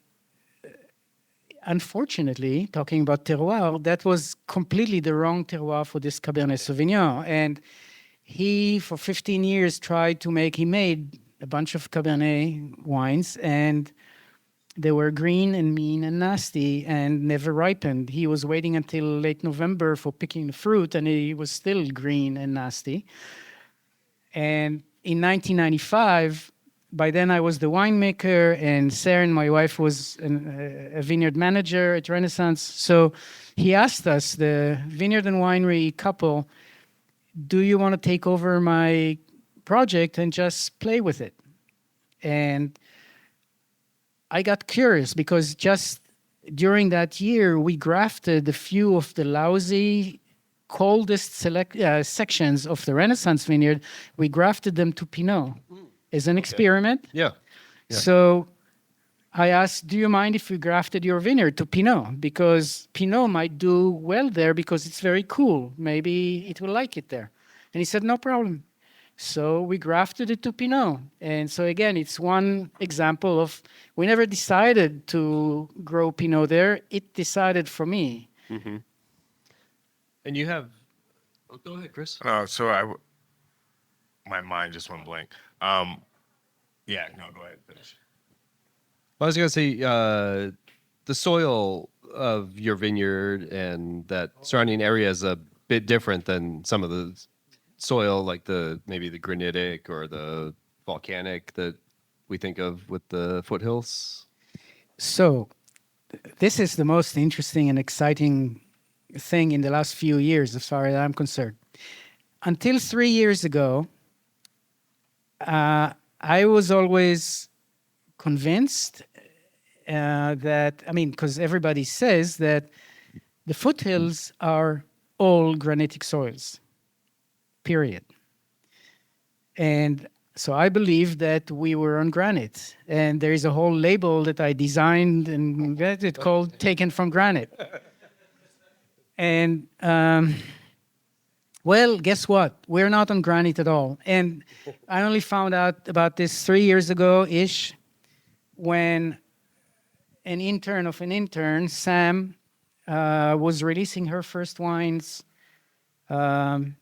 unfortunately, talking about terroir, that was completely the wrong terroir for this Cabernet Sauvignon. And he, for 15 years, he made a bunch of Cabernet wines, and they were green and mean and nasty and never ripened. He was waiting until late November for picking the fruit, and he was still green and nasty. And in 1995, by then I was the winemaker, and Saron, my wife, was a vineyard manager at Renaissance. So he asked us, the vineyard and winery couple, do you want to take over my project and just play with it? And I got curious because just during that year, we grafted a few of the lousy, coldest sections of the Renaissance vineyard. We grafted them to Pinot as an experiment. Yeah. So I asked, do you mind if we grafted your vineyard to Pinot? Because Pinot might do well there because it's very cool. Maybe it will like it there. And he said, no problem. So we grafted it to Pinot. And so again, it's one example of we never decided to grow Pinot there. It decided for me. And you have. Oh, go ahead, Chris. My mind just went blank. Yeah, no, go ahead. Finish. I was going to say the soil of your vineyard and that surrounding area is a bit different than some of the soil, like maybe the granitic or the volcanic that we think of with the foothills. So this is the most interesting and exciting thing in the last few years, as far as I'm concerned. Until 3 years ago, I was always convinced because everybody says that the foothills are all granitic soils, period. And so I believe that we were on granite. And there is a whole label that I designed and it's called Taken from Granite. And well, guess what? We're not on granite at all. And I only found out about this 3 years ago-ish when an intern, Sam, was releasing her first wines under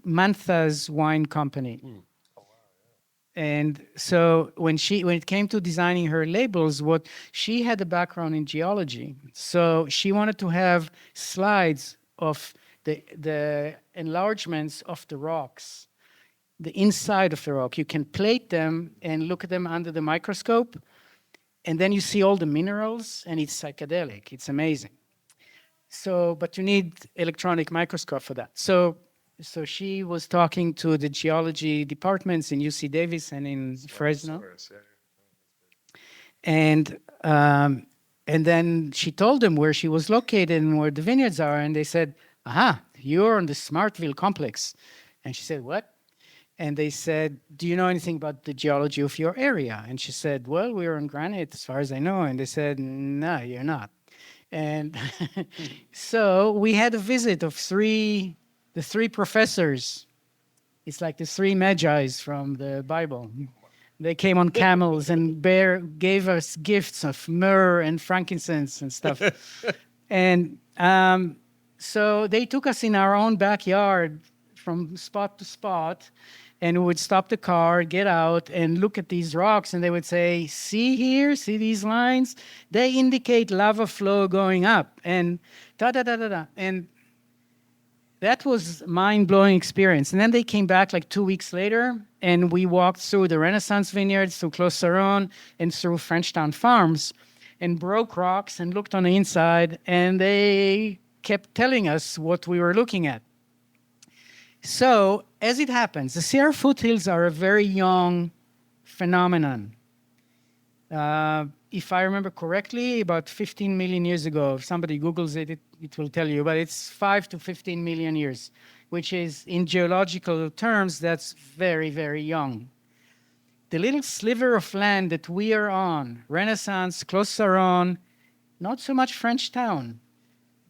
Mantha's wine company. And so when it came to designing her labels, she had a background in geology. So she wanted to have slides of the enlargements of the rocks, the inside of the rock. You can plate them and look at them under the microscope, and then you see all the minerals, and it's psychedelic. It's amazing. So, but you need electronic microscope for that. So she was talking to the geology departments in UC Davis and in Fresno. And then she told them where she was located and where the vineyards are. And they said, aha, you're on the Smartville complex. And she said, what? And they said, do you know anything about the geology of your area? And she said, well, we're on granite as far as I know. And they said, no, you're not. And so we had a visit of the three professors. It's like the three magi's from the Bible. They came on camels and gave us gifts of myrrh and frankincense and stuff. And so they took us in our own backyard from spot to spot, and we would stop the car, get out, and look at these rocks, and they would say, see here, see these lines? They indicate lava flow going up, and da-da-da-da-da. And that was mind-blowing experience. And then they came back like 2 weeks later, and we walked through the Renaissance vineyards, through Clos Saron, and through Frenchtown Farms, and broke rocks and looked on the inside, and they kept telling us what we were looking at. So, as it happens, the Sierra foothills are a very young phenomenon. If I remember correctly, about 15 million years ago, if somebody Googles it, it will tell you, but it's 5 to 15 million years, which is, in geological terms, that's very, very young. The little sliver of land that we are on, Renaissance, Clos Saron, not so much Frenchtown,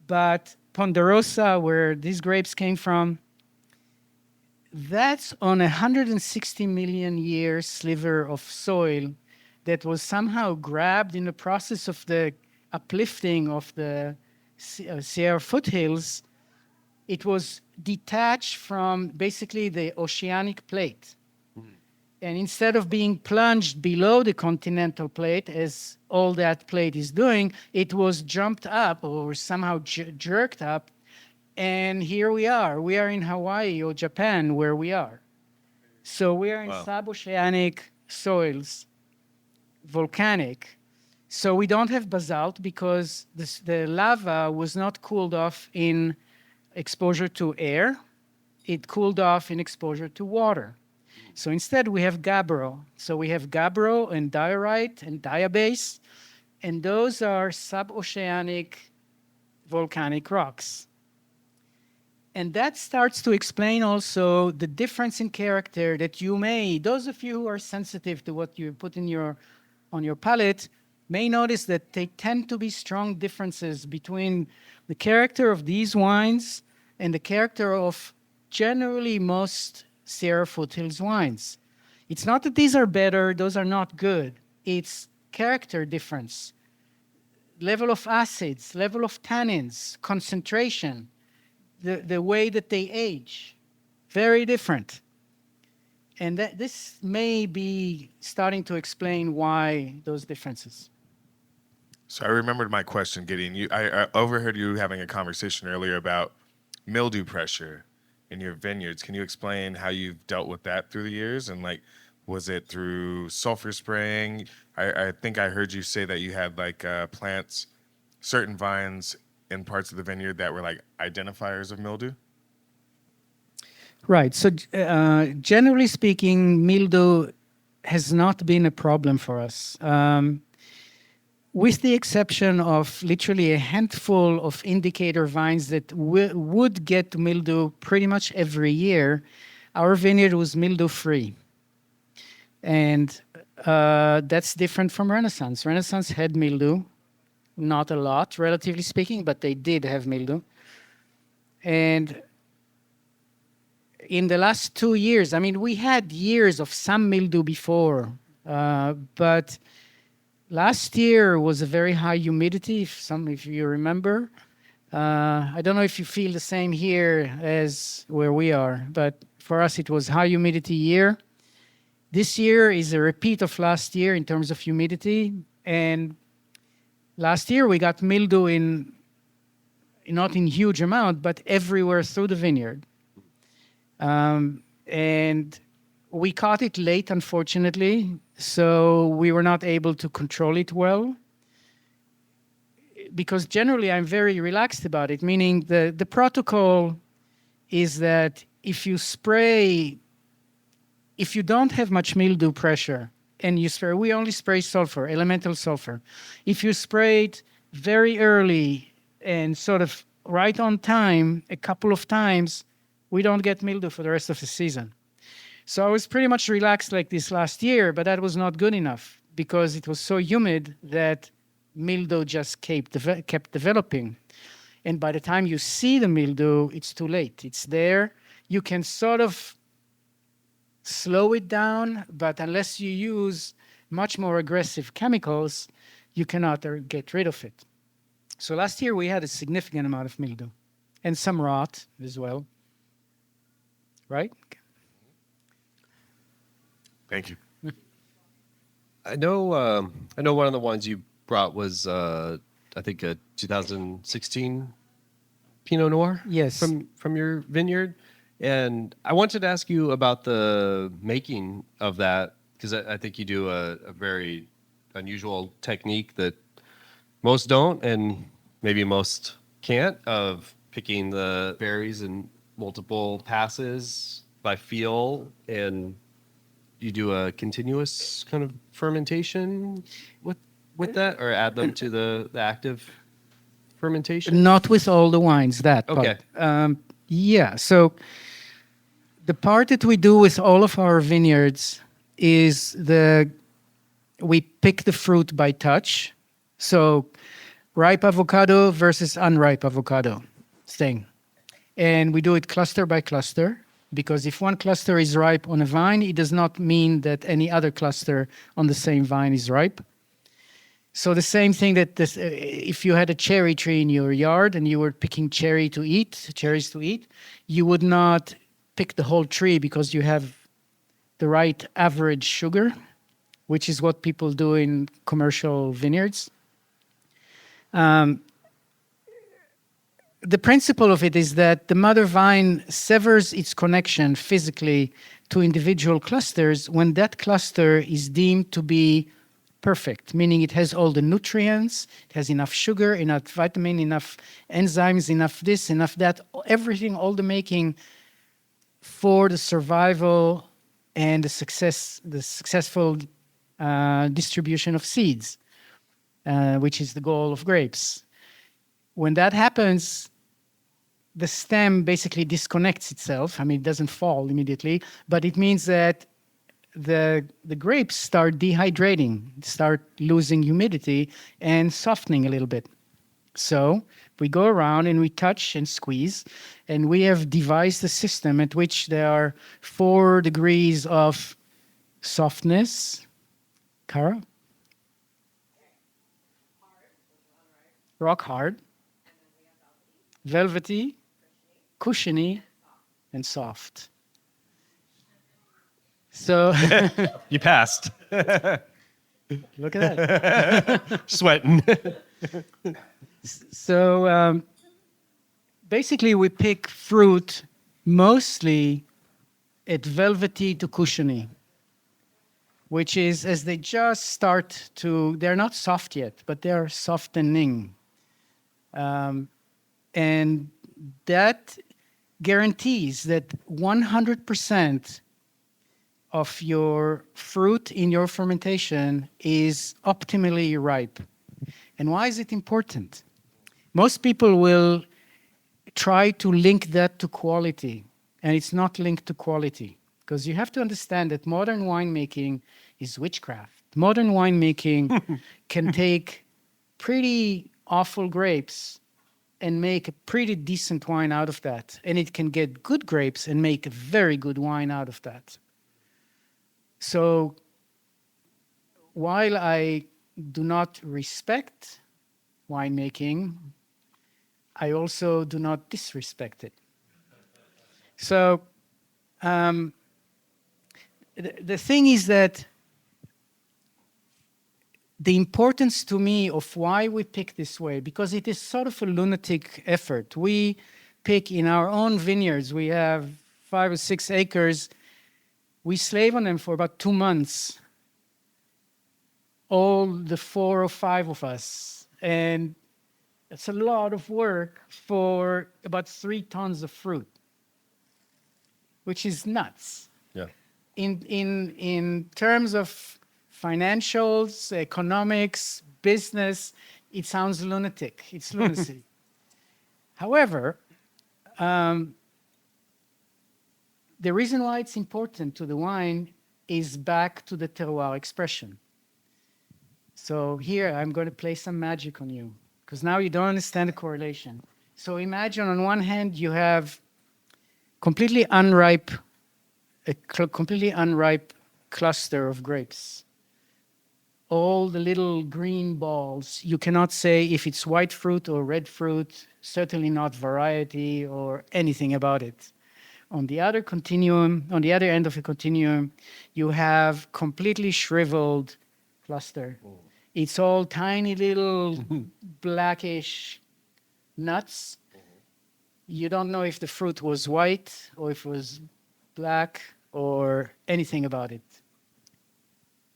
but Ponderosa, where these grapes came from, that's on a 160 million year sliver of soil that was somehow grabbed in the process of the uplifting of the Sierra foothills. It was detached from basically the oceanic plate. And instead of being plunged below the continental plate, as all that plate is doing, it was jumped up or somehow jerked up. And here we are. We are in Hawaii or Japan, where we are. So we are in suboceanic soils, volcanic. So we don't have basalt because the lava was not cooled off in exposure to air. It cooled off in exposure to water. So instead, we have gabbro. So we have gabbro and diorite and diabase, and those are suboceanic volcanic rocks. And that starts to explain also the difference in character that you may, those of you who are sensitive to what you put on your palate, may notice that they tend to be strong differences between the character of these wines and the character of generally most Sierra Foothills wines. It's not that these are better, those are not good. It's character difference, level of acids, level of tannins, concentration, the way that they age. Very different. And this may be starting to explain why those differences. So I remembered my question, Gideon. I overheard you having a conversation earlier about mildew pressure in your vineyards. Can you explain how you've dealt with that through the years? And like, was it through sulfur spraying? I think I heard you say that you had like plants, certain vines in parts of the vineyard that were like identifiers of mildew. Right. So generally speaking, mildew has not been a problem for us. With the exception of literally a handful of indicator vines that would get mildew pretty much every year, our vineyard was mildew-free. And that's different from Renaissance. Renaissance had mildew, not a lot, relatively speaking, but they did have mildew. And in the last 2 years, I mean, we had years of some mildew before, but last year was a very high humidity, if you remember. I don't know if you feel the same here as where we are, but for us it was high humidity year. This year is a repeat of last year in terms of humidity, and last year we got mildew not in huge amount, but everywhere through the vineyard. And we caught it late, unfortunately, so we were not able to control it well. Because generally I'm very relaxed about it, meaning the protocol is that if you don't have much mildew pressure and you spray, we only spray sulfur, elemental sulfur. If you spray it very early and sort of right on time, a couple of times, we don't get mildew for the rest of the season. So I was pretty much relaxed like this last year, but that was not good enough because it was so humid that mildew just kept developing. And by the time you see the mildew, it's too late. It's there. You can sort of slow it down, but unless you use much more aggressive chemicals, you cannot get rid of it. So last year we had a significant amount of mildew and some rot as well. Right? Thank you. I know one of the ones you brought was I think a 2016 Pinot Noir. Yes. From your vineyard, and I wanted to ask you about the making of that because I think you do a very unusual technique that most don't, and maybe most can't, of picking the berries in multiple passes by feel, and you do a continuous kind of fermentation with that, or add them to the active fermentation? Not with all the wines, that Okay. part. Yeah, so the part that we do with all of our vineyards is we pick the fruit by touch. So ripe avocado versus unripe avocado thing. And we do it cluster by cluster, because if one cluster is ripe on a vine, it does not mean that any other cluster on the same vine is ripe. So the same thing that if you had a cherry tree in your yard and you were picking cherries to eat, you would not pick the whole tree because you have the right average sugar, which is what people do in commercial vineyards. The principle of it is that the mother vine severs its connection physically to individual clusters when that cluster is deemed to be perfect, meaning it has all the nutrients, it has enough sugar, enough vitamin, enough enzymes, enough this, enough that, everything, all the making for the survival and the successful distribution of seeds, which is the goal of grapes. When that happens, the stem basically disconnects itself. I mean, it doesn't fall immediately, but it means that the grapes start dehydrating, start losing humidity and softening a little bit. So We go around and we touch and squeeze, and we have devised a system at which there are 4 degrees of softness. Kara? Rock hard, velvety, cushiony, and soft. So You passed. look at that. Sweating. So basically, we pick fruit mostly at velvety to cushiony, which is as they just start to, they're not soft yet, but they're softening. And that guarantees that 100% of your fruit in your fermentation is optimally ripe. And why is it important? Most people will try to link that to quality, and it's not linked to quality, because you have to understand that modern winemaking is witchcraft. Modern winemaking can take pretty awful grapes and make a pretty decent wine out of that, and it can get good grapes and make a very good wine out of that. So while I do not respect winemaking, I also do not disrespect it. So the thing is that the importance to me of why we pick this way, because it is sort of a lunatic effort. We pick in our own vineyards. We have 5 or 6 acres. We slave on them for about 2 months, all the 4 or 5 of us. And it's a lot of work for about 3 tons of fruit, which is nuts. Yeah. In terms of financials, economics, business, it sounds lunatic. It's lunacy. However, the reason why it's important to the wine is back to the terroir expression. So here, I'm going to play some magic on you, because now you don't understand the correlation. So imagine on one hand, you have completely unripe cluster of grapes. All the little green balls, you cannot say if it's white fruit or red fruit, certainly not variety or anything about it. On the other continuum, on the other end of the continuum, you have completely shriveled cluster. It's all tiny little blackish nuts. You don't know if the fruit was white or if it was black or anything about it.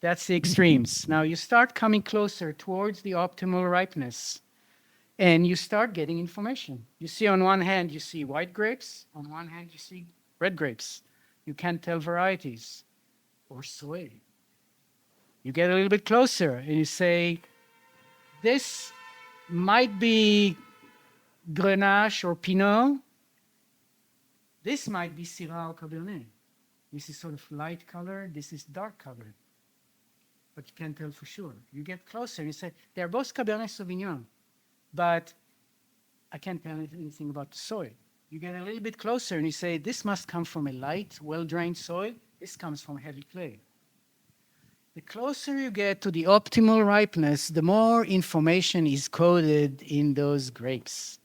That's the extremes. Now you start coming closer towards the optimal ripeness, and you start getting information. You see on one hand, you see white grapes. On one hand, you see red grapes. You can't tell varieties or soil. You get a little bit closer and you say, this might be Grenache or Pinot. This might be Syrah or Cabernet. This is sort of light color. This is dark color. But you can't tell for sure. You get closer and you say, they're both Cabernet Sauvignon, but I can't tell anything about the soil. You get a little bit closer and you say, this must come from a light, well-drained soil. This comes from heavy clay. The closer you get to the optimal ripeness, the more information is coded in those grapes.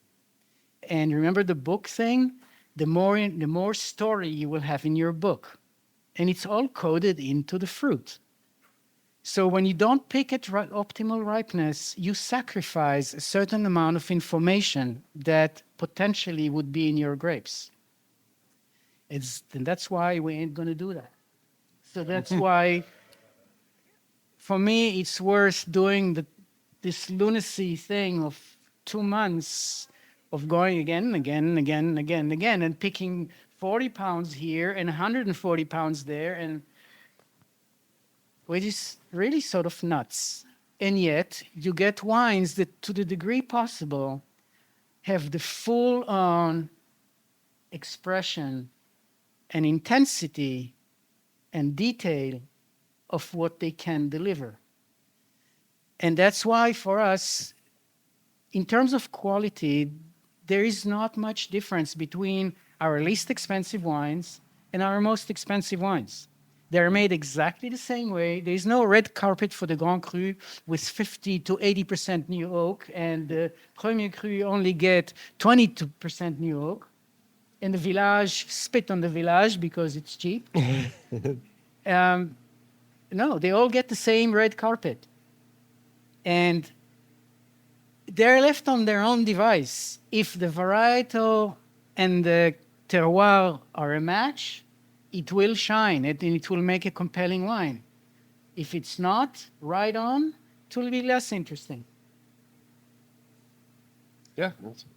And remember the book thing? The more story you will have in your book. And it's all coded into the fruit. So when you don't pick at optimal ripeness, you sacrifice a certain amount of information that potentially would be in your grapes. And that's why we ain't going to do that. So that's why, for me, it's worth doing this lunacy thing of 2 months of going again, and picking 40 pounds here and 140 pounds there, and which is really sort of nuts. And yet, you get wines that, to the degree possible, have the full-on expression and intensity and detail of what they can deliver. And that's why, for us, in terms of quality, there is not much difference between our least expensive wines and our most expensive wines. They're made exactly the same way. There is no red carpet for the Grand Cru with 50 to 80% new oak, and the Premier Cru only get 22% new oak. And the Village spit on the Village because it's cheap. No, they all get the same red carpet. And they're left on their own device. If the varietal and the terroir are a match, it will shine and it will make a compelling wine. If it's not, right on, it will be less interesting. Yeah.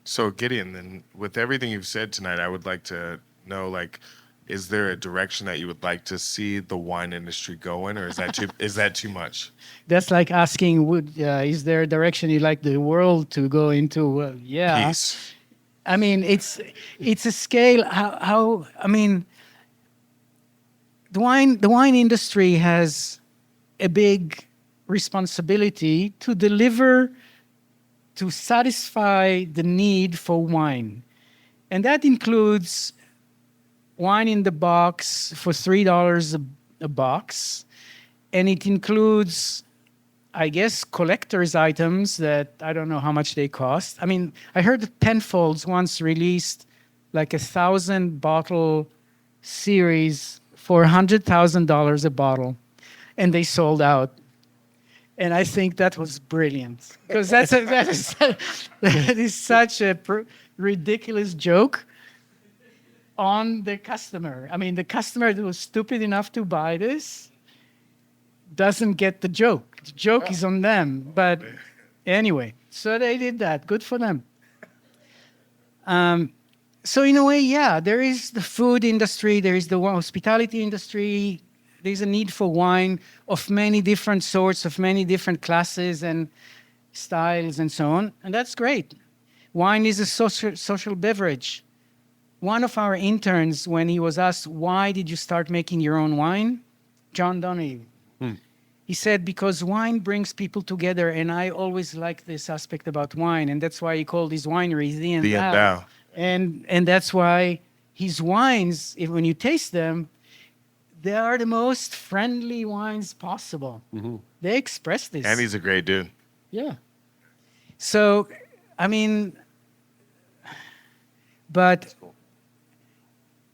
So Gideon, then with everything you've said tonight, I would like to know, like, is there a direction that you would like to see the wine industry go in, or is that too much? That's like asking, is there a direction you'd like the world to go into? Well, yeah. Peace. I mean, it's a scale. The wine industry has a big responsibility to deliver, to satisfy the need for wine. And that includes wine in the box for $3 a box. And it includes, I guess, collector's items that I don't know how much they cost. I mean, I heard that Penfolds once released like 1,000-bottle series for $100,000 a bottle, and they sold out. And I think that was brilliant because that is such a ridiculous joke on the customer. I mean, the customer that was stupid enough to buy this doesn't get the joke. The joke is on them. But anyway, so they did that. Good for them. So in a way, yeah, there is the food industry, there is the hospitality industry, there's a need for wine of many different sorts, of many different classes and styles and so on, and that's great. Wine is a social beverage. One of our interns, when he was asked, why did you start making your own wine? John Donahue. He said, because wine brings people together, and I always like this aspect about wine, and that's why he called his winery the and Thou. And that's why his wines, when you taste them, they are the most friendly wines possible. Mm-hmm. They express this. And he's a great dude. Yeah. So, I mean, but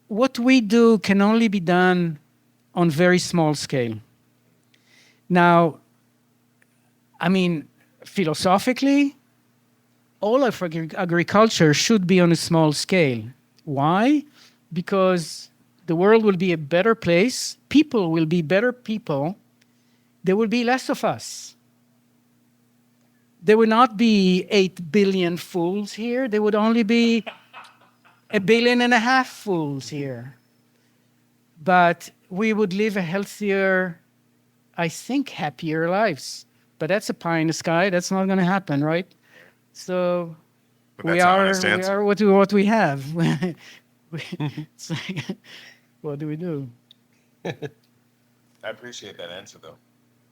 what we do can only be done on very small scale. Now, I mean, philosophically, all of agriculture should be on a small scale. Why? Because the world will be a better place. People will be better people. There will be less of us. There would not be 8 billion fools here. There would only be 1.5 billion fools here. But we would live a healthier, I think, happier lives. But that's a pie in the sky. That's not going to happen, right? So we are what we have. It's like, what do we do? I appreciate that answer, though.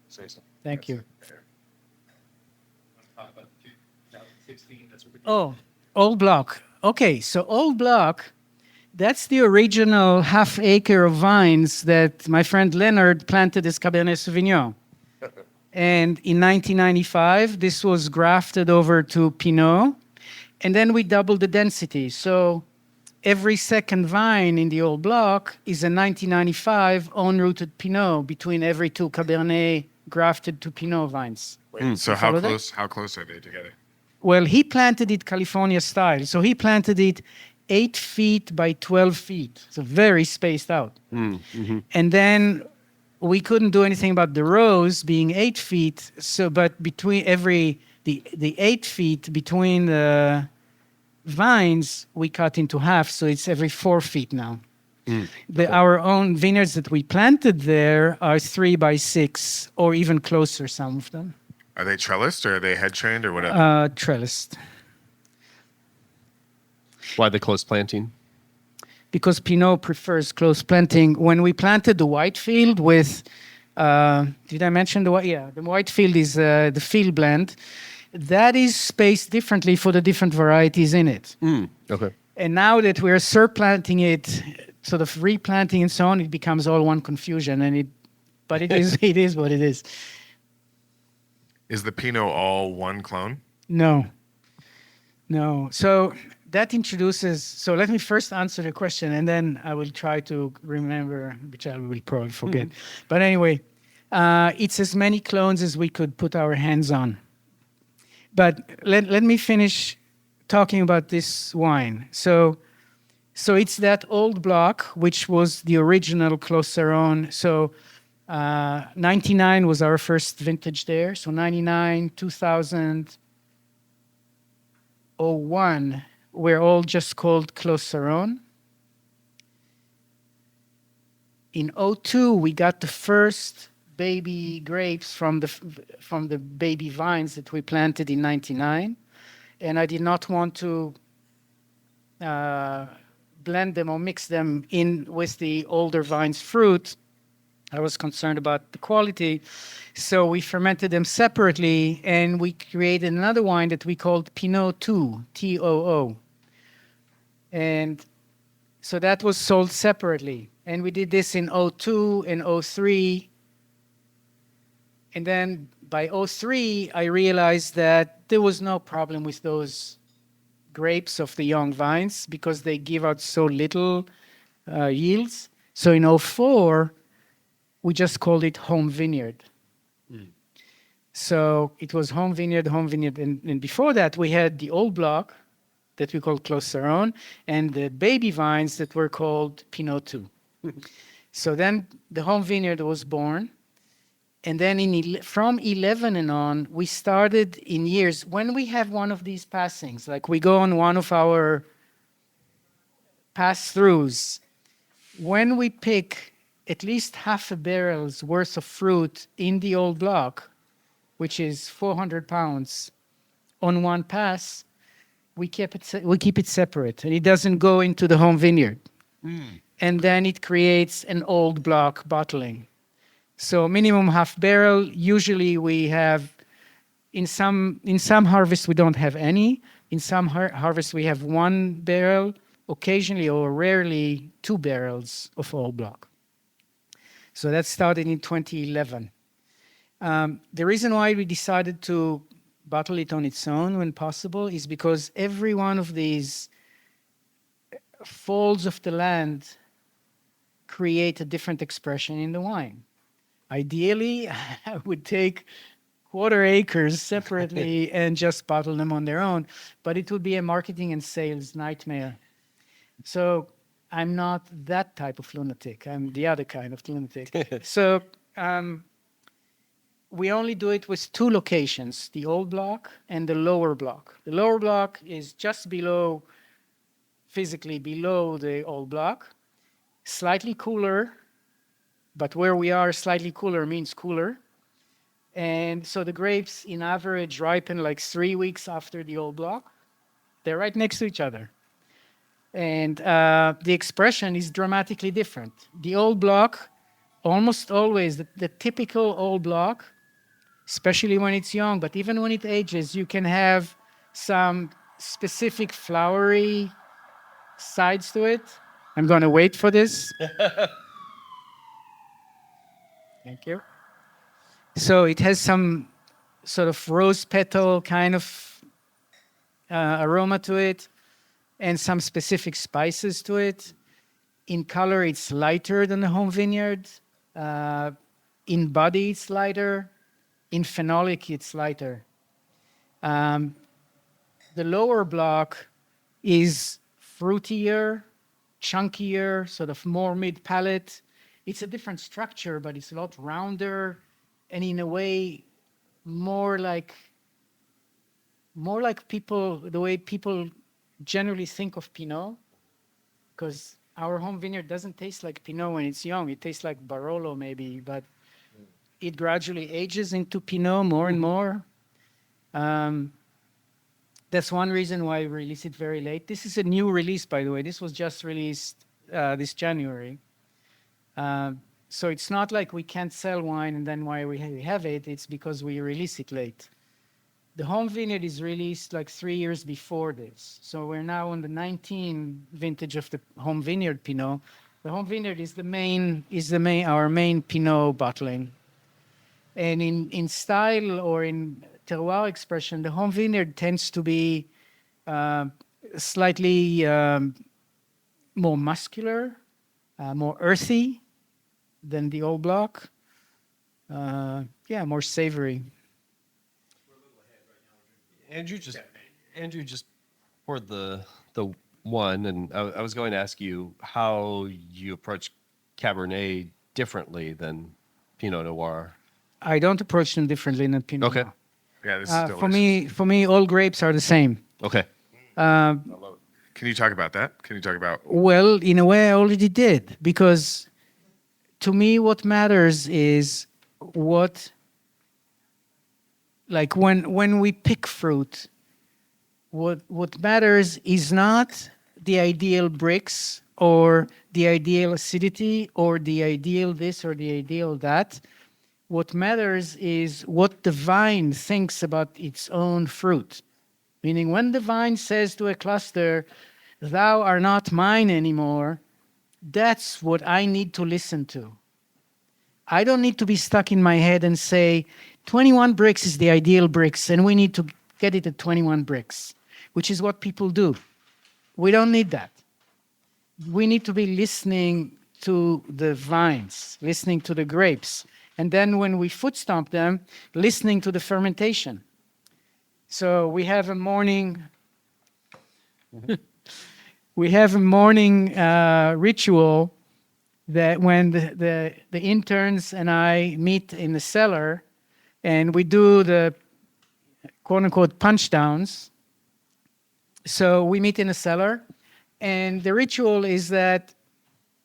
Seriously. Thank you. Oh, Old Block. Okay, so Old Block, that's the original half acre of vines that my friend Leonard planted as Cabernet Sauvignon. And in 1995, this was grafted over to Pinot, and then we doubled the density. So every second vine in the Old Block is a 1995 on-rooted Pinot between every 2 Cabernet grafted to Pinot vines. Wait, so how close are they together? Well, he planted it California style. So he planted it 8 feet by 12 feet. So very spaced out. Mm-hmm. And then we couldn't do anything about the rows being 8 feet. So, but between the 8 feet between the vines, we cut into half. So it's every 4 feet now. Our own vineyards that we planted there are 3 by 6 or even closer, some of them. Are they trellised or are they head trained or whatever? Trellised. Why the close planting? Because Pinot prefers close planting. When we planted the Whitefield with, did I mention the white? Yeah, the Whitefield is the field blend. that is spaced differently for the different varieties in it. Okay. And now that we're surplanting it, sort of replanting and so on, it becomes all one confusion. But it is it is what it is. Is the Pinot all one clone? No, no. So that introduces. So let me first answer the question, and then I will try to remember, which I will probably forget. But anyway, it's as many clones as we could put our hands on. But let me finish talking about this wine. So it's that old block, which was the original Clos Saron. So 99 was our first vintage there. So 99, 2000, 01 were all just called Clos Saron. In 02, we got the first baby grapes from the baby vines that we planted in 99. And I did not want to blend them or mix them in with the older vines fruit. I was concerned about the quality. So we fermented them separately, and we created another wine that we called Pinot 2, T-O-O. And so that was sold separately. And we did this in 02 and 03. And then by 03, I realized that there was no problem with those grapes of the young vines because they give out so little yields. So in 04, we just called it home vineyard. So it was home vineyard. And before that, we had the old block that we called Clos Saron and the baby vines that were called Pinot 2. So then the home vineyard was born. And then from 11 and on, we started in years. When we have one of these passings, like we go on one of our pass-throughs, when we pick at least half a barrel's worth of fruit in the old block, which is 400 pounds on one pass, we keep it separate, and it doesn't go into the home vineyard. And then it creates an old block bottling. So minimum half barrel. Usually we have, in some harvests we don't have any. In some harvests we have 1 barrel, occasionally or rarely 2 barrels of old block. So that started in 2011. The reason why we decided to bottle it on its own when possible is because every one of these folds of the land create a different expression in the wine. Ideally, I would take quarter acres separately and just bottle them on their own, but it would be a marketing and sales nightmare. So I'm not that type of lunatic. I'm the other kind of lunatic. So we only do it with 2 locations, the old block and the lower block. The lower block is just below, physically below the old block, slightly cooler, but where we are, slightly cooler means cooler. And so the grapes, in average, ripen like 3 weeks after the old block. They're right next to each other. And the expression is dramatically different. The old block, almost always, the typical old block, especially when it's young, but even when it ages, you can have some specific flowery sides to it. I'm going to wait for this. Thank you. So it has some sort of rose petal kind of aroma to it and some specific spices to it. In color, it's lighter than the home vineyard. In body, it's lighter. In phenolic, it's lighter. The lower block is fruitier, chunkier, sort of more mid-palate. It's a different structure, but it's a lot rounder, and in a way, more like people, the way people generally think of Pinot, because our home vineyard doesn't taste like Pinot when it's young. It tastes like Barolo maybe, but it gradually ages into Pinot more and more. That's one reason why we release it very late. This is a new release, by the way. This was just released this January. So it's not like we can't sell wine and then why we have it. It's because we release it late. The home vineyard is released like 3 years before this. So we're now on the 19 vintage of the home vineyard Pinot. The home vineyard is our main Pinot bottling. And in style or in terroir expression, the home vineyard tends to be slightly more muscular, more earthy than the old block. More savory. Andrew just poured the one, and I was going to ask you how you approach Cabernet differently than Pinot Noir. I don't approach them differently than Pinot. Okay. Noir. Yeah, this is delicious. For me, all grapes are the same. Okay. Can you talk about that? Can you talk about? Well, in a way, I already did, because to me, what matters is when we pick fruit, what matters is not the ideal bricks or the ideal acidity or the ideal this or the ideal that. What matters is what the vine thinks about its own fruit. Meaning, when the vine says to a cluster, "Thou art not mine anymore," that's what I need to listen to. I don't need to be stuck in my head and say, 21 bricks is the ideal bricks, and we need to get it at 21 bricks, which is what people do. We don't need that. We need to be listening to the vines, listening to the grapes. And then when we foot stomp them, listening to the fermentation. So we have a morning ritual that when the interns and I meet in the cellar, and we do the quote-unquote punch downs. So we meet in the cellar, and the ritual is that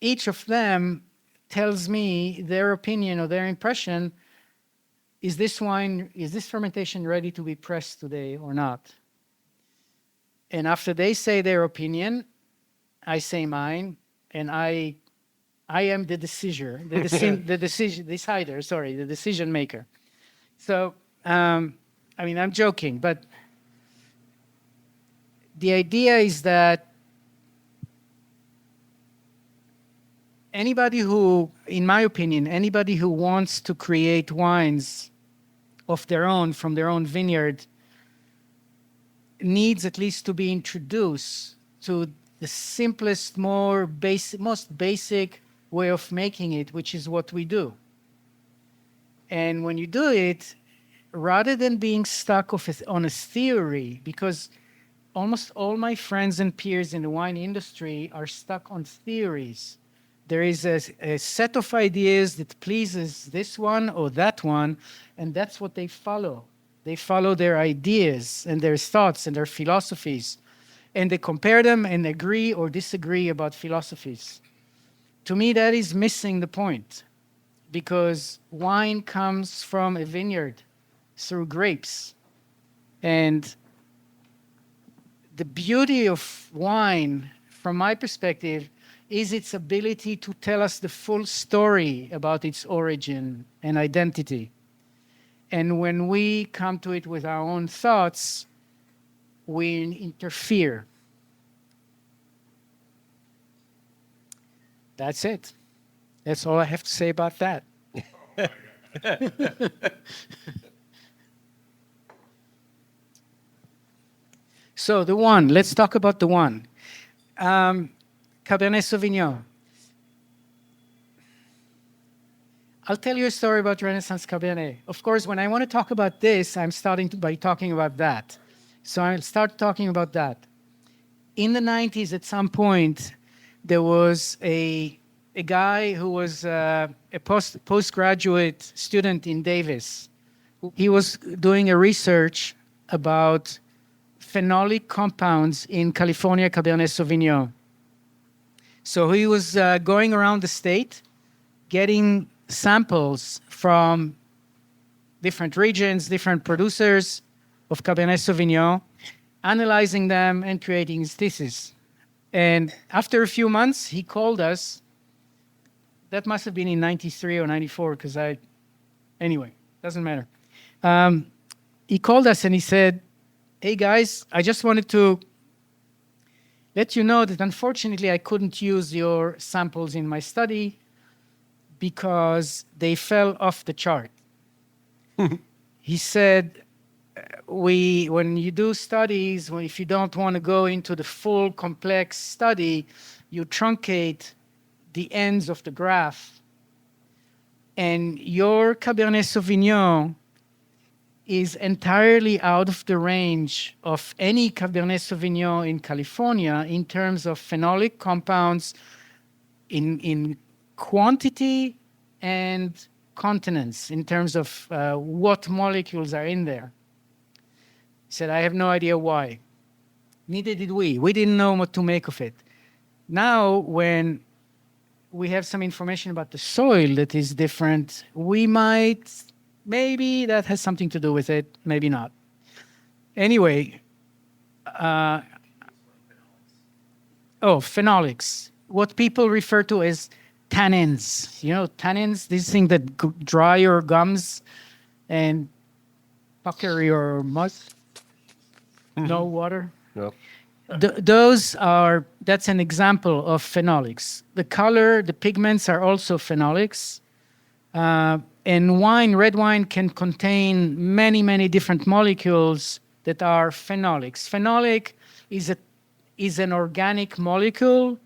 each of them tells me their opinion or their impression. Is this fermentation ready to be pressed today or not? And after they say their opinion, I say mine, and I am the decider, the decision maker. So, I'm joking, but the idea is that anybody who wants to create wines of their own, from their own vineyard, needs at least to be introduced to the simplest, most basic way of making it, which is what we do. And when you do it, rather than being stuck on a theory, because almost all my friends and peers in the wine industry are stuck on theories. There is a set of ideas that pleases this one or that one, and that's what they follow. They follow their ideas and their thoughts and their philosophies, and they compare them and agree or disagree about philosophies. To me, that is missing the point, because wine comes from a vineyard through grapes. And the beauty of wine, from my perspective, is its ability to tell us the full story about its origin and identity. And when we come to it with our own thoughts, we interfere. That's it. That's all I have to say about that. So the one, let's talk about the one. Cabernet Sauvignon. I'll tell you a story about Renaissance Cabernet. Of course, when I want to talk about this, I'm starting by talking about that. So I'll start talking about that. In the 90s, at some point, there was a guy who was a postgraduate student in Davis. He was doing a research about phenolic compounds in California Cabernet Sauvignon. So he was going around the state, getting samples from different regions, different producers of Cabernet Sauvignon, analyzing them and creating his thesis. And after a few months, he called us. That must have been in 93 or 94, anyway, doesn't matter. he called us and he said, "Hey guys, I just wanted to let you know that unfortunately I couldn't use your samples in my study because they fell off the chart." He said, when you do studies, if you don't want to go into the full complex study, you truncate the ends of the graph. And your Cabernet Sauvignon is entirely out of the range of any Cabernet Sauvignon in California in terms of phenolic compounds in quantity and continence, in terms of what molecules are in there. He said, I have no idea why. Neither did we. We didn't know what to make of it. Now, when we have some information about the soil that is different, maybe that has something to do with it, maybe not. Anyway, phenolics. What people refer to as tannins. You know, tannins, this thing that dry your gums and pucker your mouth. No water. No. That's an example of phenolics. The color, the pigments are also phenolics. And red wine can contain many, many different molecules that are phenolics. Phenolic is an organic molecule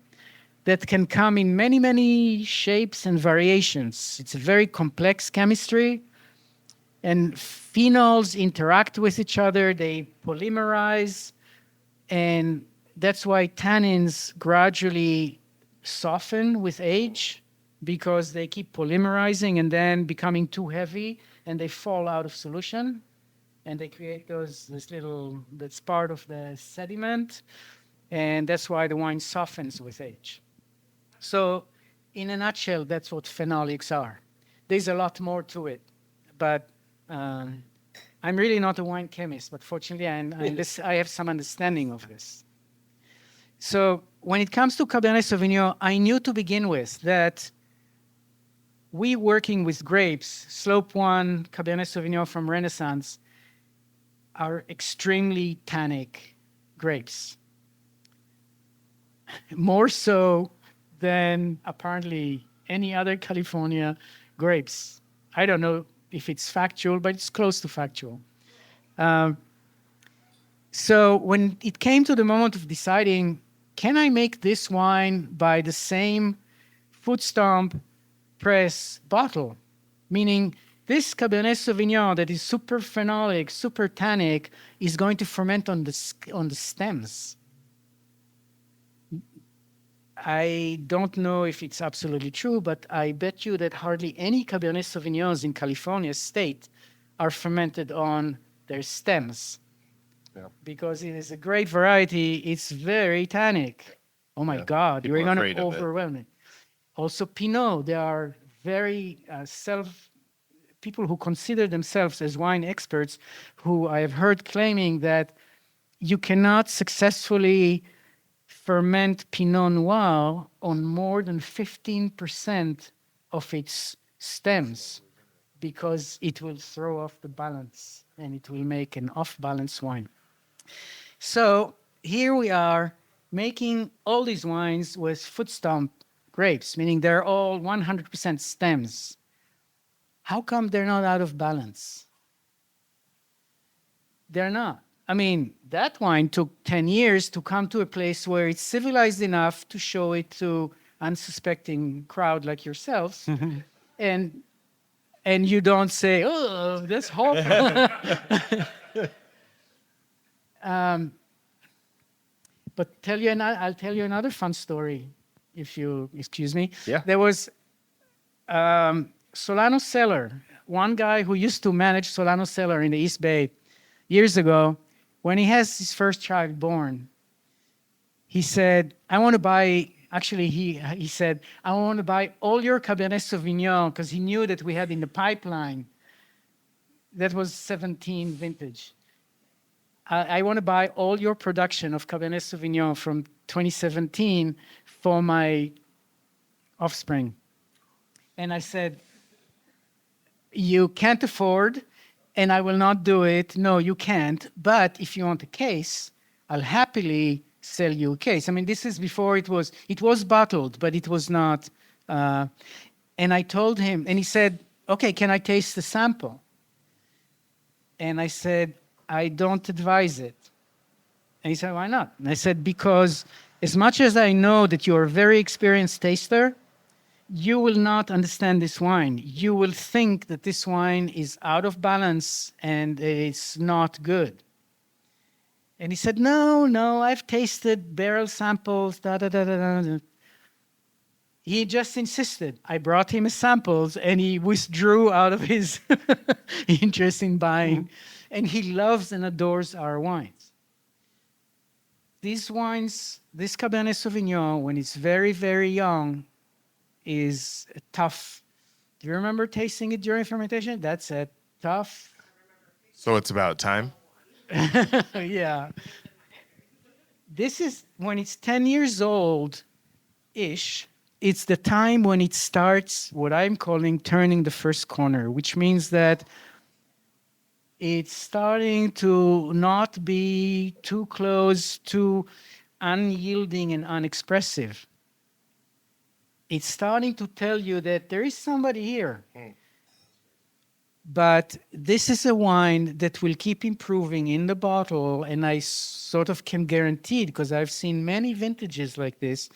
that can come in many, many shapes and variations. It's a very complex chemistry. And phenols interact with each other, they polymerize, and that's why tannins gradually soften with age, because they keep polymerizing and then becoming too heavy, and they fall out of solution, and they create that's part of the sediment, and that's why the wine softens with age. So in a nutshell, that's what phenolics are. There's a lot more to it, but I'm really not a wine chemist, but fortunately I have some understanding of this. So when it comes to Cabernet Sauvignon, I knew to begin with that we working with grapes, Slope 1 Cabernet Sauvignon from Renaissance, are extremely tannic grapes. More so than apparently any other California grapes. I don't know if it's factual, but it's close to factual. So when it came to the moment of deciding, can I make this wine by the same foot stomp press bottle? Meaning this Cabernet Sauvignon that is super phenolic, super tannic, is going to ferment on the stems. I don't know if it's absolutely true, but I bet you that hardly any Cabernet Sauvignons in California state are fermented on their stems. Yeah. Because it is a great variety. It's very tannic. Oh my God, you're going to overwhelm it. Also Pinot, there are very people who consider themselves as wine experts who I have heard claiming that you cannot successfully ferment Pinot Noir on more than 15% of its stems because it will throw off the balance and it will make an off-balance wine. So here we are making all these wines with foot stomp grapes, meaning they're all 100% stems. How come they're not out of balance? They're not. I mean, that wine took 10 years to come to a place where it's civilized enough to show it to unsuspecting crowd like yourselves. And you don't say, oh, that's horrible. But I'll tell you another fun story, if you excuse me. Yeah. There was Solano Cellar, one guy who used to manage Solano Cellar in the East Bay years ago. When he has his first child born, he said, I want to buy, actually he said, I want to buy all your Cabernet Sauvignon, because he knew that we had in the pipeline. That was 17 vintage. I want to buy all your production of Cabernet Sauvignon from 2017 for my offspring. And I said, you can't afford and I will not do it. No, you can't. But if you want a case, I'll happily sell you a case. I mean, this is before it was bottled, but it was not. And I told him, and he said, okay, can I taste the sample? And I said, I don't advise it. And he said, why not? And I said, because as much as I know that you're a very experienced taster, you will not understand this wine. You will think that this wine is out of balance and it's not good. And he said, no, I've tasted barrel samples, da da da da da. He just insisted. I brought him his samples and he withdrew out of his interest in buying. And he loves and adores our wines. These wines, this Cabernet Sauvignon, when it's very, very young, is tough. Do you remember tasting it during fermentation? That's a tough. So it's about time. Yeah. This is when it's 10 years old-ish. It's the time when it starts what I'm calling turning the first corner, which means that it's starting to not be too close, too unyielding and unexpressive. It's starting to tell you that there is somebody here. But this is a wine that will keep improving in the bottle, and I sort of can guarantee it because I've seen many vintages like this.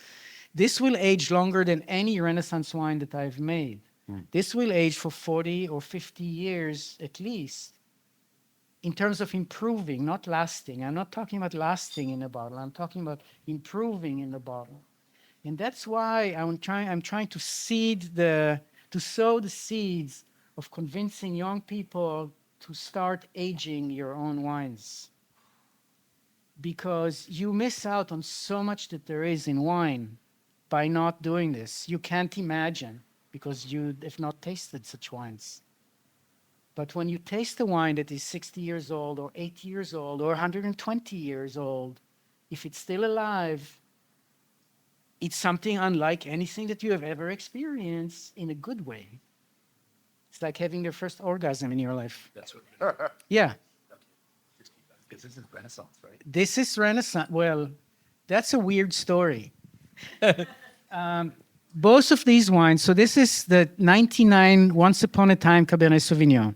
This will age longer than any Renaissance wine that I've made. This will age for 40 or 50 years at least in terms of improving, not lasting. I'm not talking about lasting in a bottle. I'm talking about improving in the bottle. And that's why I'm trying to sow the seeds of convincing young people to start aging your own wines. Because you miss out on so much that there is in wine by not doing this. You can't imagine because you have not tasted such wines. But when you taste a wine that is 60 years old or 80 years old or 120 years old, if it's still alive, it's something unlike anything that you have ever experienced in a good way. It's like having your first orgasm in your life. That's what. Yeah. Because this is Renaissance, right? This is Renaissance. Well, that's a weird story. Both of these wines, so this is the 99 Once Upon a Time Cabernet Sauvignon.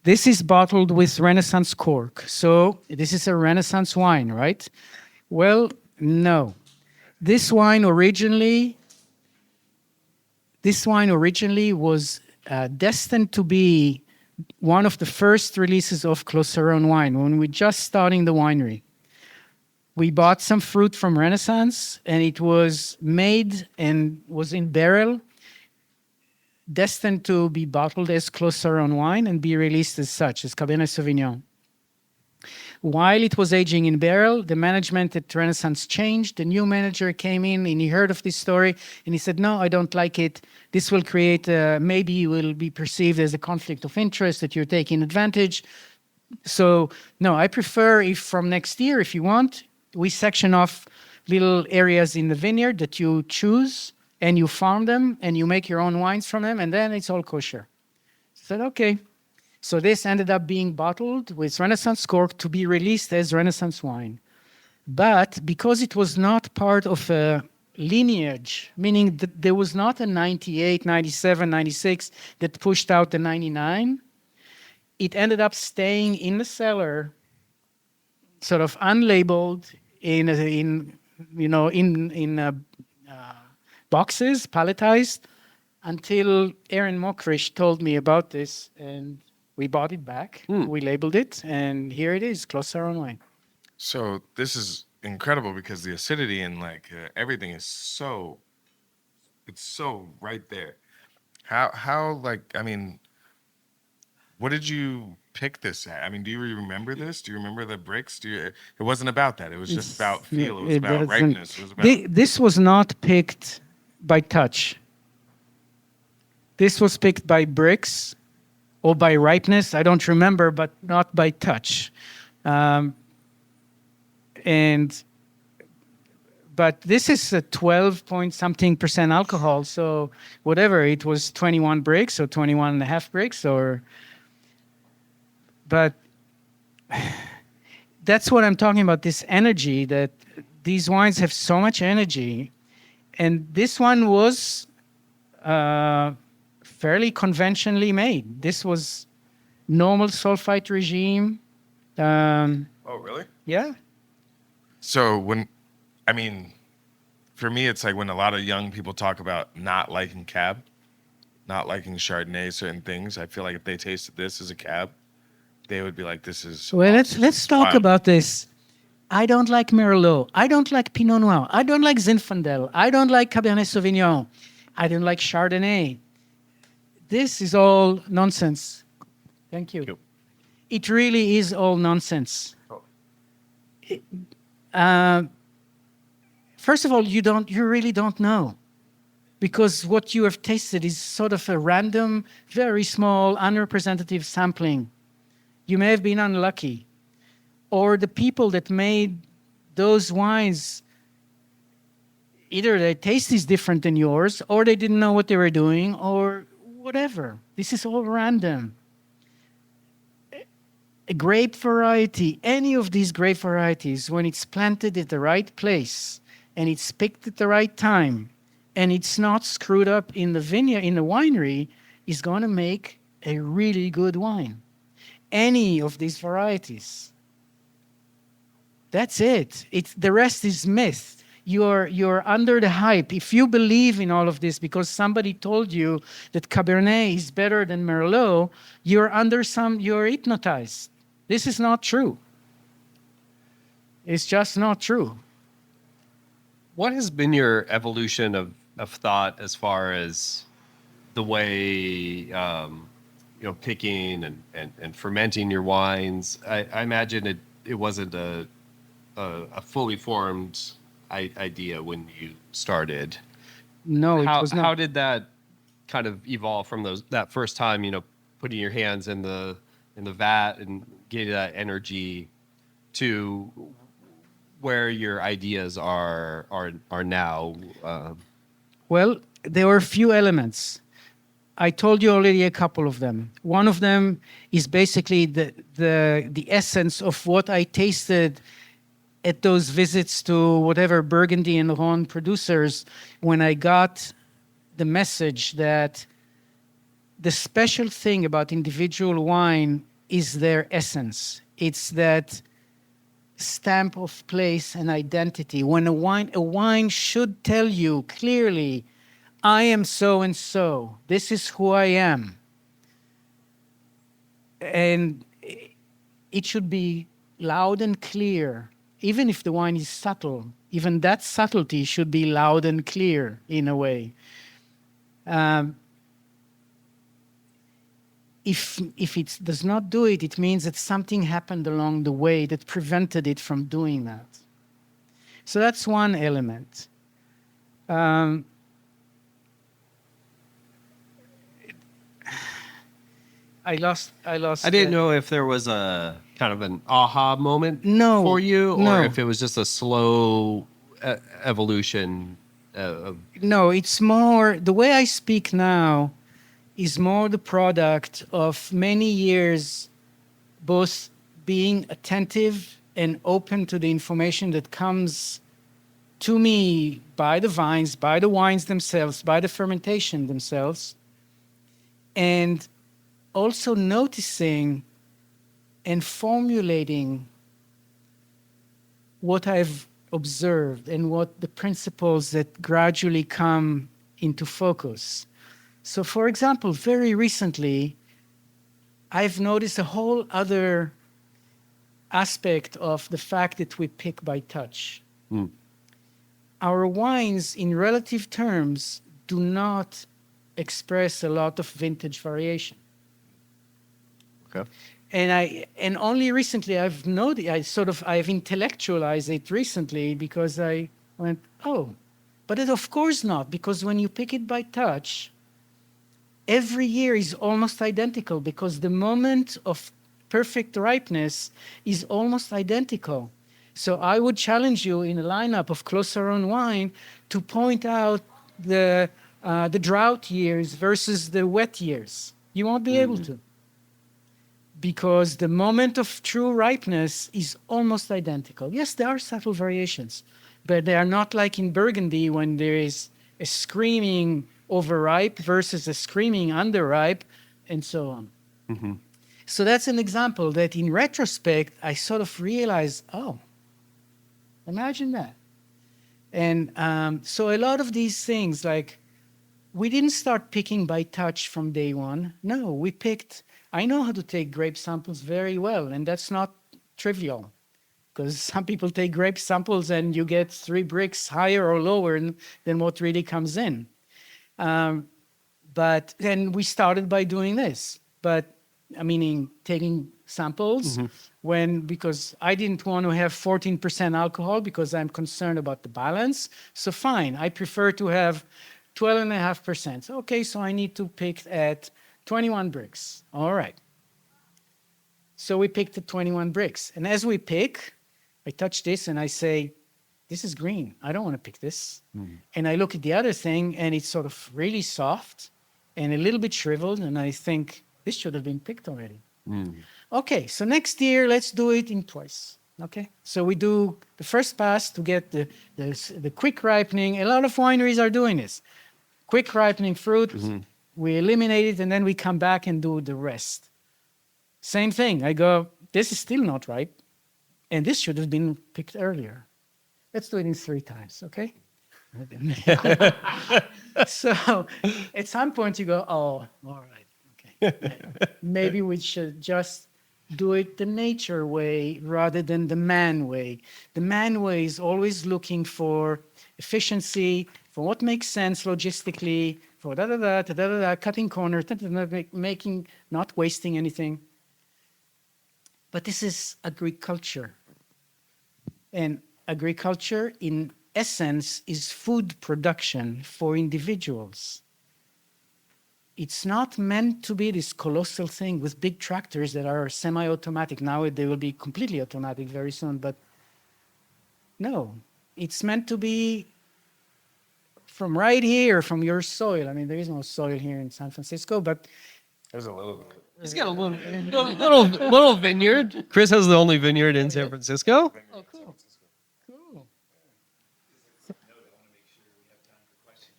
This is bottled with Renaissance cork. So this is a Renaissance wine, right? Well, no. This wine originally was destined to be one of the first releases of Clos Saron wine when we were just starting the winery. We bought some fruit from Renaissance, and it was made and was in barrel, destined to be bottled as Clos Saron wine and be released as such, as Cabernet Sauvignon. While it was aging in barrel, the management at Renaissance changed. The new manager came in, and he heard of this story, and he said, no, I don't like it. This will create, maybe you will be perceived as a conflict of interest, that you're taking advantage. So, no, I prefer if from next year, if you want, we section off little areas in the vineyard that you choose, and you farm them, and you make your own wines from them, and then it's all kosher. I said, okay. So this ended up being bottled with Renaissance cork to be released as Renaissance wine. But because it was not part of a lineage, meaning that there was not a 98, 97, 96 that pushed out the 99, it ended up staying in the cellar, sort of unlabeled in boxes, palletized, until Aaron Mokrish told me about this, and we bought it back. We labeled it, and here it is, Clos Saron wine. So this is incredible because the acidity and everything is it's so right there. How what did you pick this at? I mean, do you remember this? Do you remember the bricks? It wasn't about that. It was just about feel. It was about ripeness. It was about This was not picked by touch. This was picked by bricks or by ripeness. I don't remember, but not by touch. But this is a 12-point-something% alcohol. So whatever, it was 21 bricks or 21 and a half bricks or... but that's what I'm talking about, this energy, that these wines have so much energy. And this one was fairly conventionally made. This was normal sulfite regime. Oh, really? Yeah. So for me, it's like when a lot of young people talk about not liking Cab, not liking Chardonnay, certain things, I feel like if they tasted this as a Cab, they would be like, this is Well, awesome. let's talk Wild. about this. I don't like Merlot. I don't like Pinot Noir. I don't like Zinfandel. I don't like Cabernet Sauvignon. I don't like Chardonnay. This is all nonsense. Thank you. Yep. It really is all nonsense. First of all, you really don't know, because what you have tasted is sort of a random, very small, unrepresentative sampling. You may have been unlucky, or the people that made those wines, either their taste is different than yours, or they didn't know what they were doing, or whatever. This is all random. A grape variety, any of these grape varieties, when it's planted at the right place and it's picked at the right time and it's not screwed up in the vineyard, in the winery, is going to make a really good wine. Any of these varieties. That's it. The rest is myth. You're under the hype. If you believe in all of this because somebody told you that Cabernet is better than Merlot, you're hypnotized. This is not true. It's just not true. What has been your evolution of thought as far as the way picking and fermenting your wines? I imagine it wasn't a fully formed idea when you started. No, it was not. How did that kind of evolve from that first time, putting your hands in the vat and getting that energy to where your ideas are now? Well, there were a few elements. I told you already a couple of them. One of them is basically the essence of what I tasted at those visits to whatever Burgundy and Rhone producers, when I got the message that the special thing about individual wine is their essence. It's that stamp of place and identity. When a wine should tell you clearly, I am so and so. This is who I am. And it should be loud and clear. Even if the wine is subtle, even that subtlety should be loud and clear in a way. If it does not do it, it means that something happened along the way that prevented it from doing that. So that's one element. I lost. I didn't know if there was a kind of an aha moment No, for you, or no. if it was just a slow evolution. No, it's more, the way I speak now is more the product of many years both being attentive and open to the information that comes to me by the vines, by the wines themselves, by the fermentation themselves, and also noticing and formulating what I've observed and what the principles that gradually come into focus. So, for example, very recently, I've noticed a whole other aspect of the fact that we pick by touch. Our wines, in relative terms, do not express a lot of vintage variation. Okay. And only recently I've noticed, I've intellectualized it recently because I went, oh, but it of course not, because when you pick it by touch, every year is almost identical because the moment of perfect ripeness is almost identical. So I would challenge you in a lineup of Clos Saron wine to point out the drought years versus the wet years. You won't be able to. because the moment of true ripeness is almost identical. Yes, there are subtle variations, but they are not like in Burgundy when there is a screaming overripe versus a screaming underripe, and so on. So that's an example that in retrospect, I sort of realized, oh, imagine that. And so a lot of these things, like we didn't start picking by touch from day one. No, we picked, I know how to take grape samples very well, and that's not trivial because some people take grape samples and you get 3 bricks higher or lower than what really comes in. But then we started by doing this. But I mean, taking samples because I didn't want to have 14% alcohol because I'm concerned about the balance. So fine, I prefer to have 12.5%. Okay, so I need to pick at 21 bricks. All right. So we picked at 21 bricks. And as we pick, I touch this and I say, this is green. I don't want to pick this. And I look at the other thing and it's sort of really soft and a little bit shriveled. And I think, this should have been picked already. Okay, so next year, let's do it in twice. Okay, so we do the first pass to get the quick ripening. A lot of wineries are doing this. Quick ripening fruit, we eliminate it, and then we come back and do the rest. Same thing. I go, this is still not ripe, and this should have been picked earlier. Let's do it in 3 times, okay? So at some point you go, oh, all right. Maybe we should just do it the nature way rather than the man way. The man way is always looking for efficiency, for what makes sense logistically, for cutting corners, making, not wasting anything. But this is agriculture. And agriculture, in essence, is food production for individuals. It's not meant to be this colossal thing with big tractors that are semi-automatic. Now they will be completely automatic very soon, but no, it's meant to be from right here, from your soil. I mean, there is no soil here in San Francisco, but There's a little bit. He's got a little vineyard. Chris has the only vineyard in San Francisco. Oh, cool. Cool.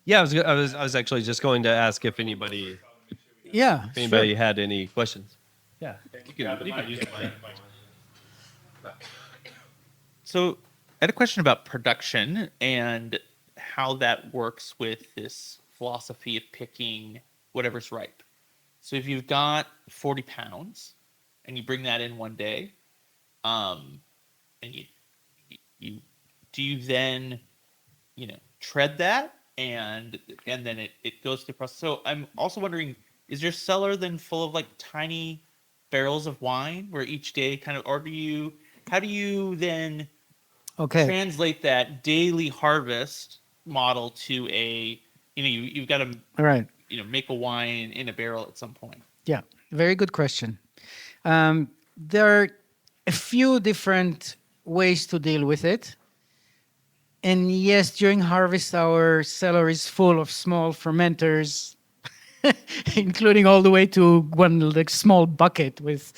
Yeah, I was actually just going to ask if anybody yeah, sure. had any questions. Yeah. So I had a question about production and how that works with this philosophy of picking whatever's ripe. So if you've got 40 pounds and you bring that in one day, and you do you then, tread that and then it goes through the process. So I'm also wondering, is your cellar then full of like tiny barrels of wine where each day kind of, how do you then translate that daily harvest model to a, you've got to make a wine in a barrel at some point? Yeah, very good question. There are a few different ways to deal with it. And yes, during harvest, our cellar is full of small fermenters, including all the way to one like small bucket with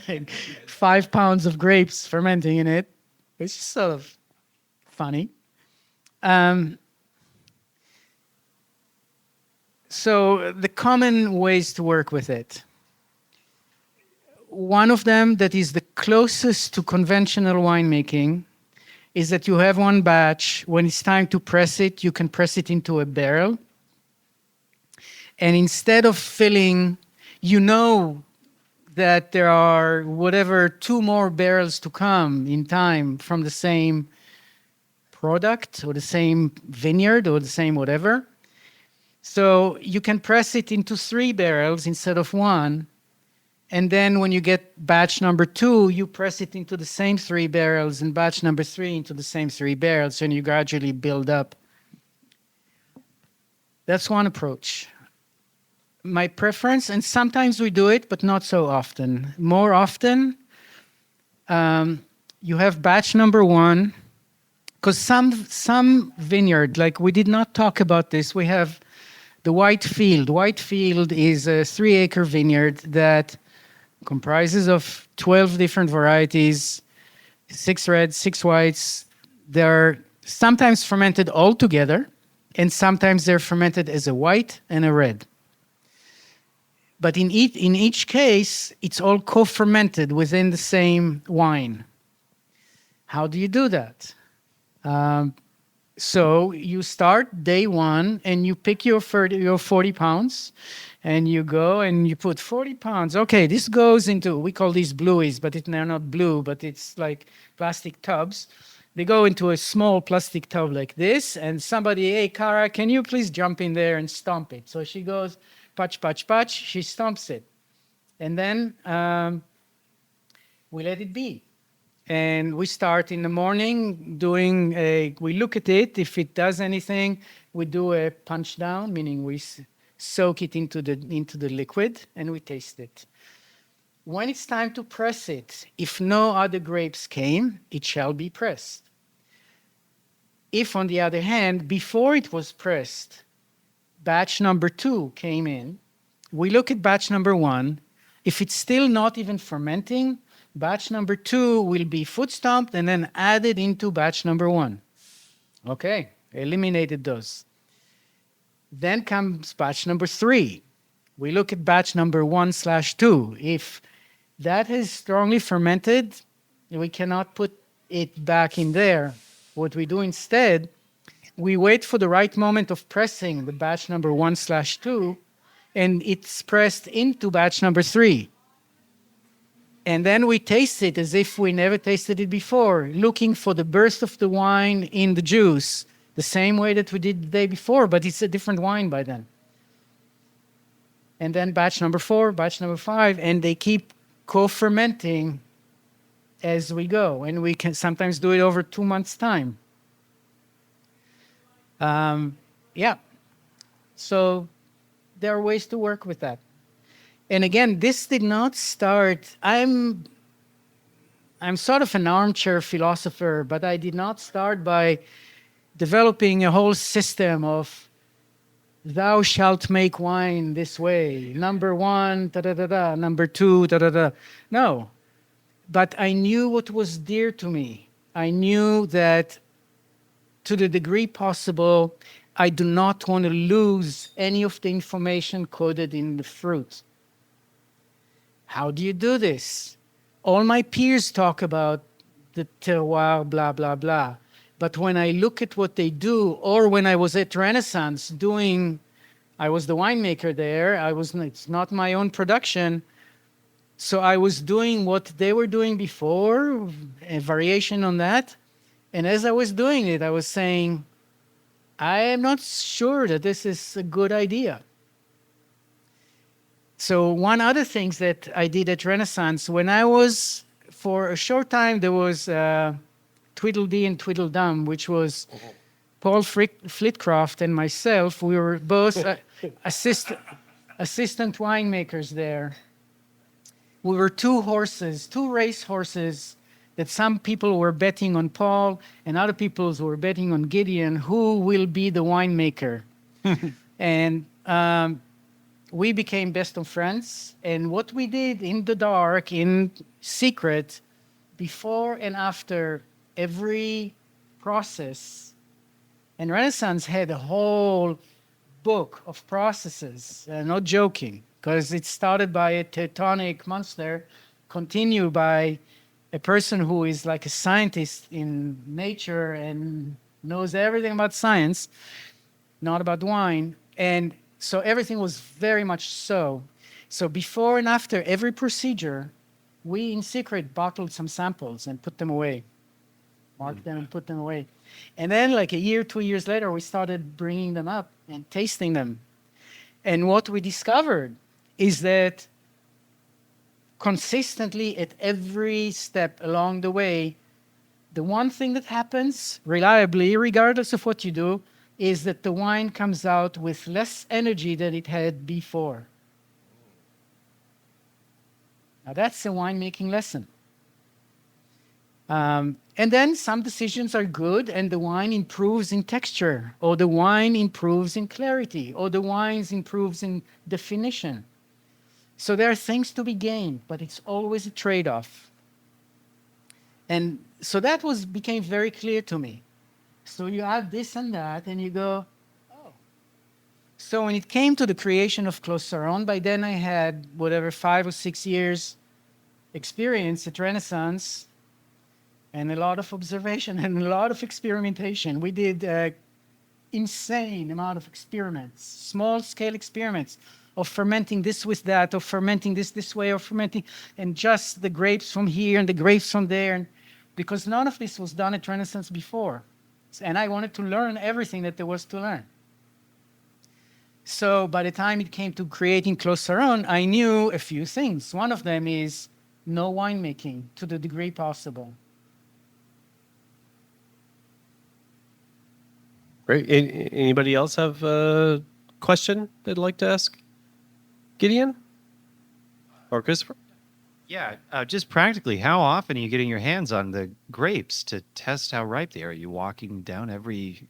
like 5 pounds of grapes fermenting in it, which is sort of funny. So the common ways to work with it. One of them that is the closest to conventional winemaking is that you have one batch. When it's time to press it, you can press it into a barrel. And instead of filling, that there are 2 more barrels to come in time from the same product or the same vineyard or the same whatever. So you can press it into 3 barrels instead of 1. And then when you get batch number 2, you press it into the same 3 barrels, and batch number 3 into the same 3 barrels, and you gradually build up. That's one approach. My preference, and sometimes we do it, but not so often. More often, you have batch number 1, because some vineyard, like we did not talk about this, we have the Whitefield. Whitefield is a 3-acre vineyard that comprises of 12 different varieties, 6 reds, 6 whites. They're sometimes fermented all together, and sometimes they're fermented as a white and a red. But in each case, it's all co-fermented within the same wine. How do you do that? So you start day one and you pick your 40 pounds and you go and you put 40 pounds. Okay, this goes into, we call these blueies, but they're not blue, but it's like plastic tubs. They go into a small plastic tub like this, and somebody, hey, Kara, can you please jump in there and stomp it? So she goes, patch, patch, patch, she stomps it. And then we let it be. And we start in the morning we look at it. If it does anything, we do a punch down, meaning we soak it into the liquid and we taste it. When it's time to press it, if no other grapes came, it shall be pressed. If, on the other hand, before it was pressed, batch number 2 came in, we look at batch number 1. If it's still not even fermenting, batch number 2 will be foot stomped and then added into batch number 1. Okay, eliminated those. Then comes batch number 3. We look at batch number 1/2. If that is strongly fermented, we cannot put it back in there. What we do instead, we wait for the right moment of pressing the batch number 1/2, and it's pressed into batch number 3. And then we taste it as if we never tasted it before, looking for the birth of the wine in the juice, the same way that we did the day before, but it's a different wine by then. And then batch number 4, batch number 5, and they keep co-fermenting as we go. And we can sometimes do it over 2 months' time. Yeah. So there are ways to work with that. And again, this did not start. I'm sort of an armchair philosopher, but I did not start by developing a whole system of thou shalt make wine this way. Number 1, da-da-da-da. Number 2, da-da-da. No. But I knew what was dear to me. I knew that to the degree possible, I do not want to lose any of the information coded in the fruit. How do you do this? All my peers talk about the terroir, blah, blah, blah. But when I look at what they do, or when I was at Renaissance I was the winemaker there. It's not my own production. So I was doing what they were doing before, a variation on that. And as I was doing it, I was saying, I am not sure that this is a good idea. So one other thing that I did at Renaissance, when I was, for a short time, there was Tweedledee and Tweedledum, which was Paul Flitcroft and myself. We were both assistant winemakers there. We were two race horses, that some people were betting on Paul and other people were betting on Gideon, who will be the winemaker. And we became best of friends. And what we did in the dark, in secret, before and after every process, and Renaissance had a whole book of processes, not joking, because it started by a tectonic monster, continued by a person who is like a scientist in nature and knows everything about science, not about wine. And so everything was very much so. So before and after every procedure, we in secret bottled some samples and put them away, marked them and put them away. And then like a year, 2 years later, we started bringing them up and tasting them. And what we discovered is that consistently at every step along the way, the one thing that happens reliably, regardless of what you do, is that the wine comes out with less energy than it had before. Now that's a winemaking lesson. And then some decisions are good and the wine improves in texture, or the wine improves in clarity, or the wine improves in definition. So there are things to be gained, but it's always a trade-off. And so that became very clear to me. So you add this and that, and you go, oh. So when it came to the creation of Clos Saron, by then I had whatever 5 or 6 years experience at Renaissance, and a lot of observation and a lot of experimentation. We did insane amount of experiments, small scale experiments of fermenting this with that, of fermenting this way, of fermenting, and just the grapes from here and the grapes from there, and because none of this was done at Renaissance before. And I wanted to learn everything that there was to learn. So by the time it came to creating Clos Saron, I knew a few things. One of them is no winemaking to the degree possible. Great. Anybody else have a question they'd like to ask Gideon or Christopher? Yeah, just practically, how often are you getting your hands on the grapes to test how ripe they are? Are you walking down every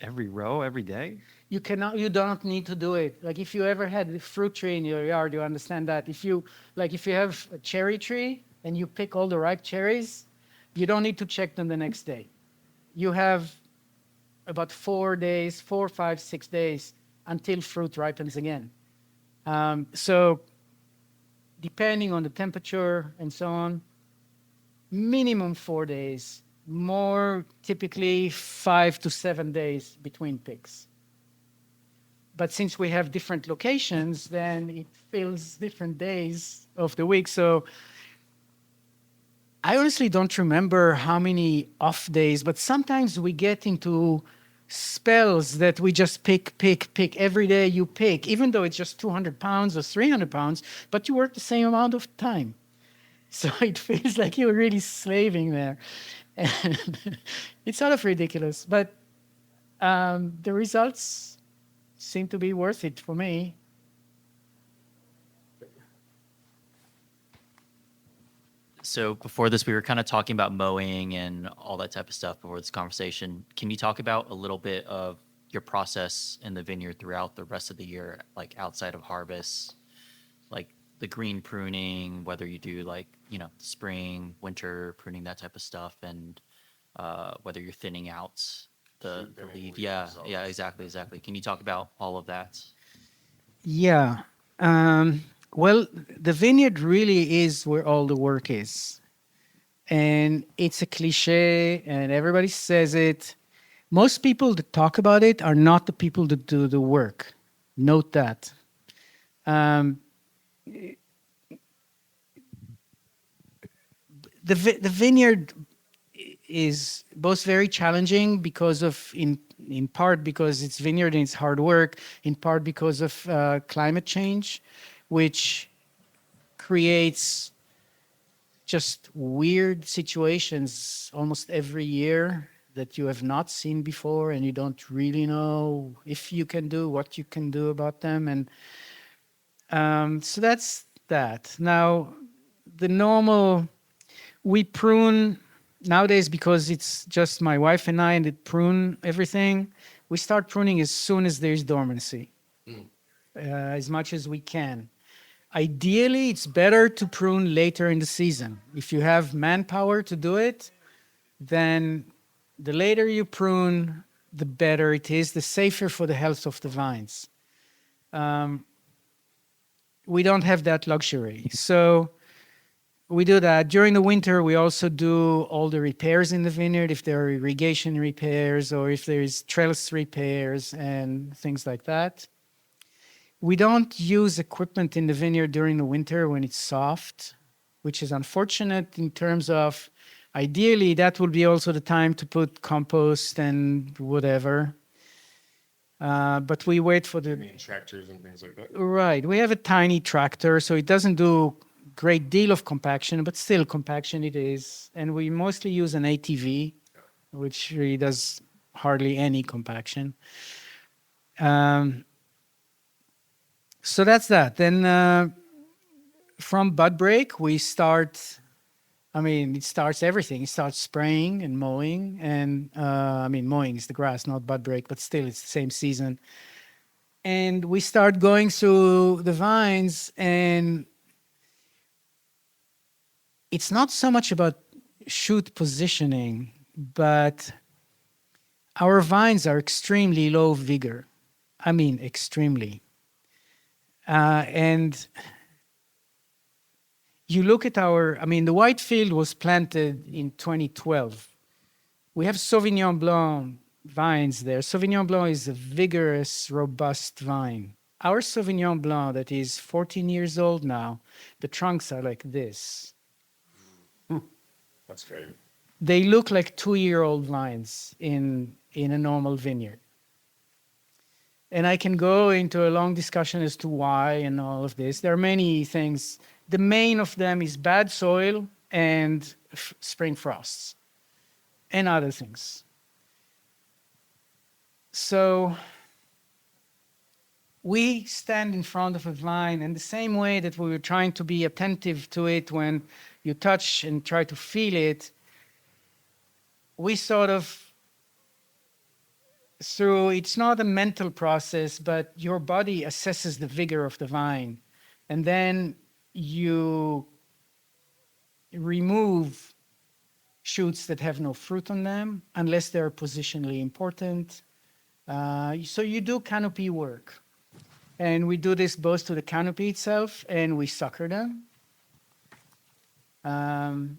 row every day? You don't need to do it. Like if you ever had a fruit tree in your yard, you understand that. If you have a cherry tree and you pick all the ripe cherries, you don't need to check them the next day. You have about 4 days, 4, 5, 6 days until fruit ripens again. So depending on the temperature and so on, minimum 4 days, more typically 5 to 7 days between picks. But since we have different locations, then it fills different days of the week. So I honestly don't remember how many off days, but sometimes we get into spells that we just pick. Every day you pick, even though it's just 200 pounds or 300 pounds, but you work the same amount of time. So it feels like you're really slaving there. And it's sort of ridiculous, but the results seem to be worth it for me. So before this, we were kind of talking about mowing and all that type of stuff before this conversation. Can you talk about a little bit of your process in the vineyard throughout the rest of the year, like outside of harvest, like the green pruning, whether you do like, spring, winter pruning, that type of stuff, and whether you're thinning out the leaf. Yeah, exactly. Can you talk about all of that? Yeah. Well, the vineyard really is where all the work is. And it's a cliche, and everybody says it. Most people that talk about it are not the people that do the work. Note that. The vineyard is both very challenging because of, in part because it's vineyard and it's hard work, in part because of climate change, which creates just weird situations almost every year that you have not seen before, and you don't really know if you can do what you can do about them. And so that's that. Now, we prune nowadays because it's just my wife and I that prune everything. We start pruning as soon as there's dormancy, as much as we can. Ideally, it's better to prune later in the season. If you have manpower to do it, then the later you prune, the better it is, the safer for the health of the vines. We don't have that luxury. So we do that. During the winter, we also do all the repairs in the vineyard, if there are irrigation repairs or if there is trellis repairs and things like that. We don't use equipment in the vineyard during the winter when it's soft, which is unfortunate in terms of, ideally, that would be also the time to put compost and whatever. But we wait for the... Tractors and things like that. Right. We have a tiny tractor, so it doesn't do a great deal of compaction, but still compaction it is. And we mostly use an ATV, which really does hardly any compaction. So that's that. Then from bud break, we start, it starts everything. It starts spraying and mowing. And mowing is the grass, not bud break, but still it's the same season. And we start going through the vines, and it's not so much about shoot positioning, but our vines are extremely low vigor. I mean, extremely. And you look at the white field was planted in 2012. We have Sauvignon Blanc vines there. Sauvignon Blanc is a vigorous, robust vine. Our Sauvignon Blanc that is 14 years old now, the trunks are like this. That's great. They look like 2-year-old vines in a normal vineyard. And I can go into a long discussion as to why and all of this. There are many things. The main of them is bad soil and spring frosts and other things. So we stand in front of a vine in the same way that we were trying to be attentive to it when you touch and try to feel it. We sort of, it's not a mental process, but your body assesses the vigor of the vine. And then you remove shoots that have no fruit on them, unless they're positionally important. So you do canopy work. And we do this both to the canopy itself, and we sucker them. And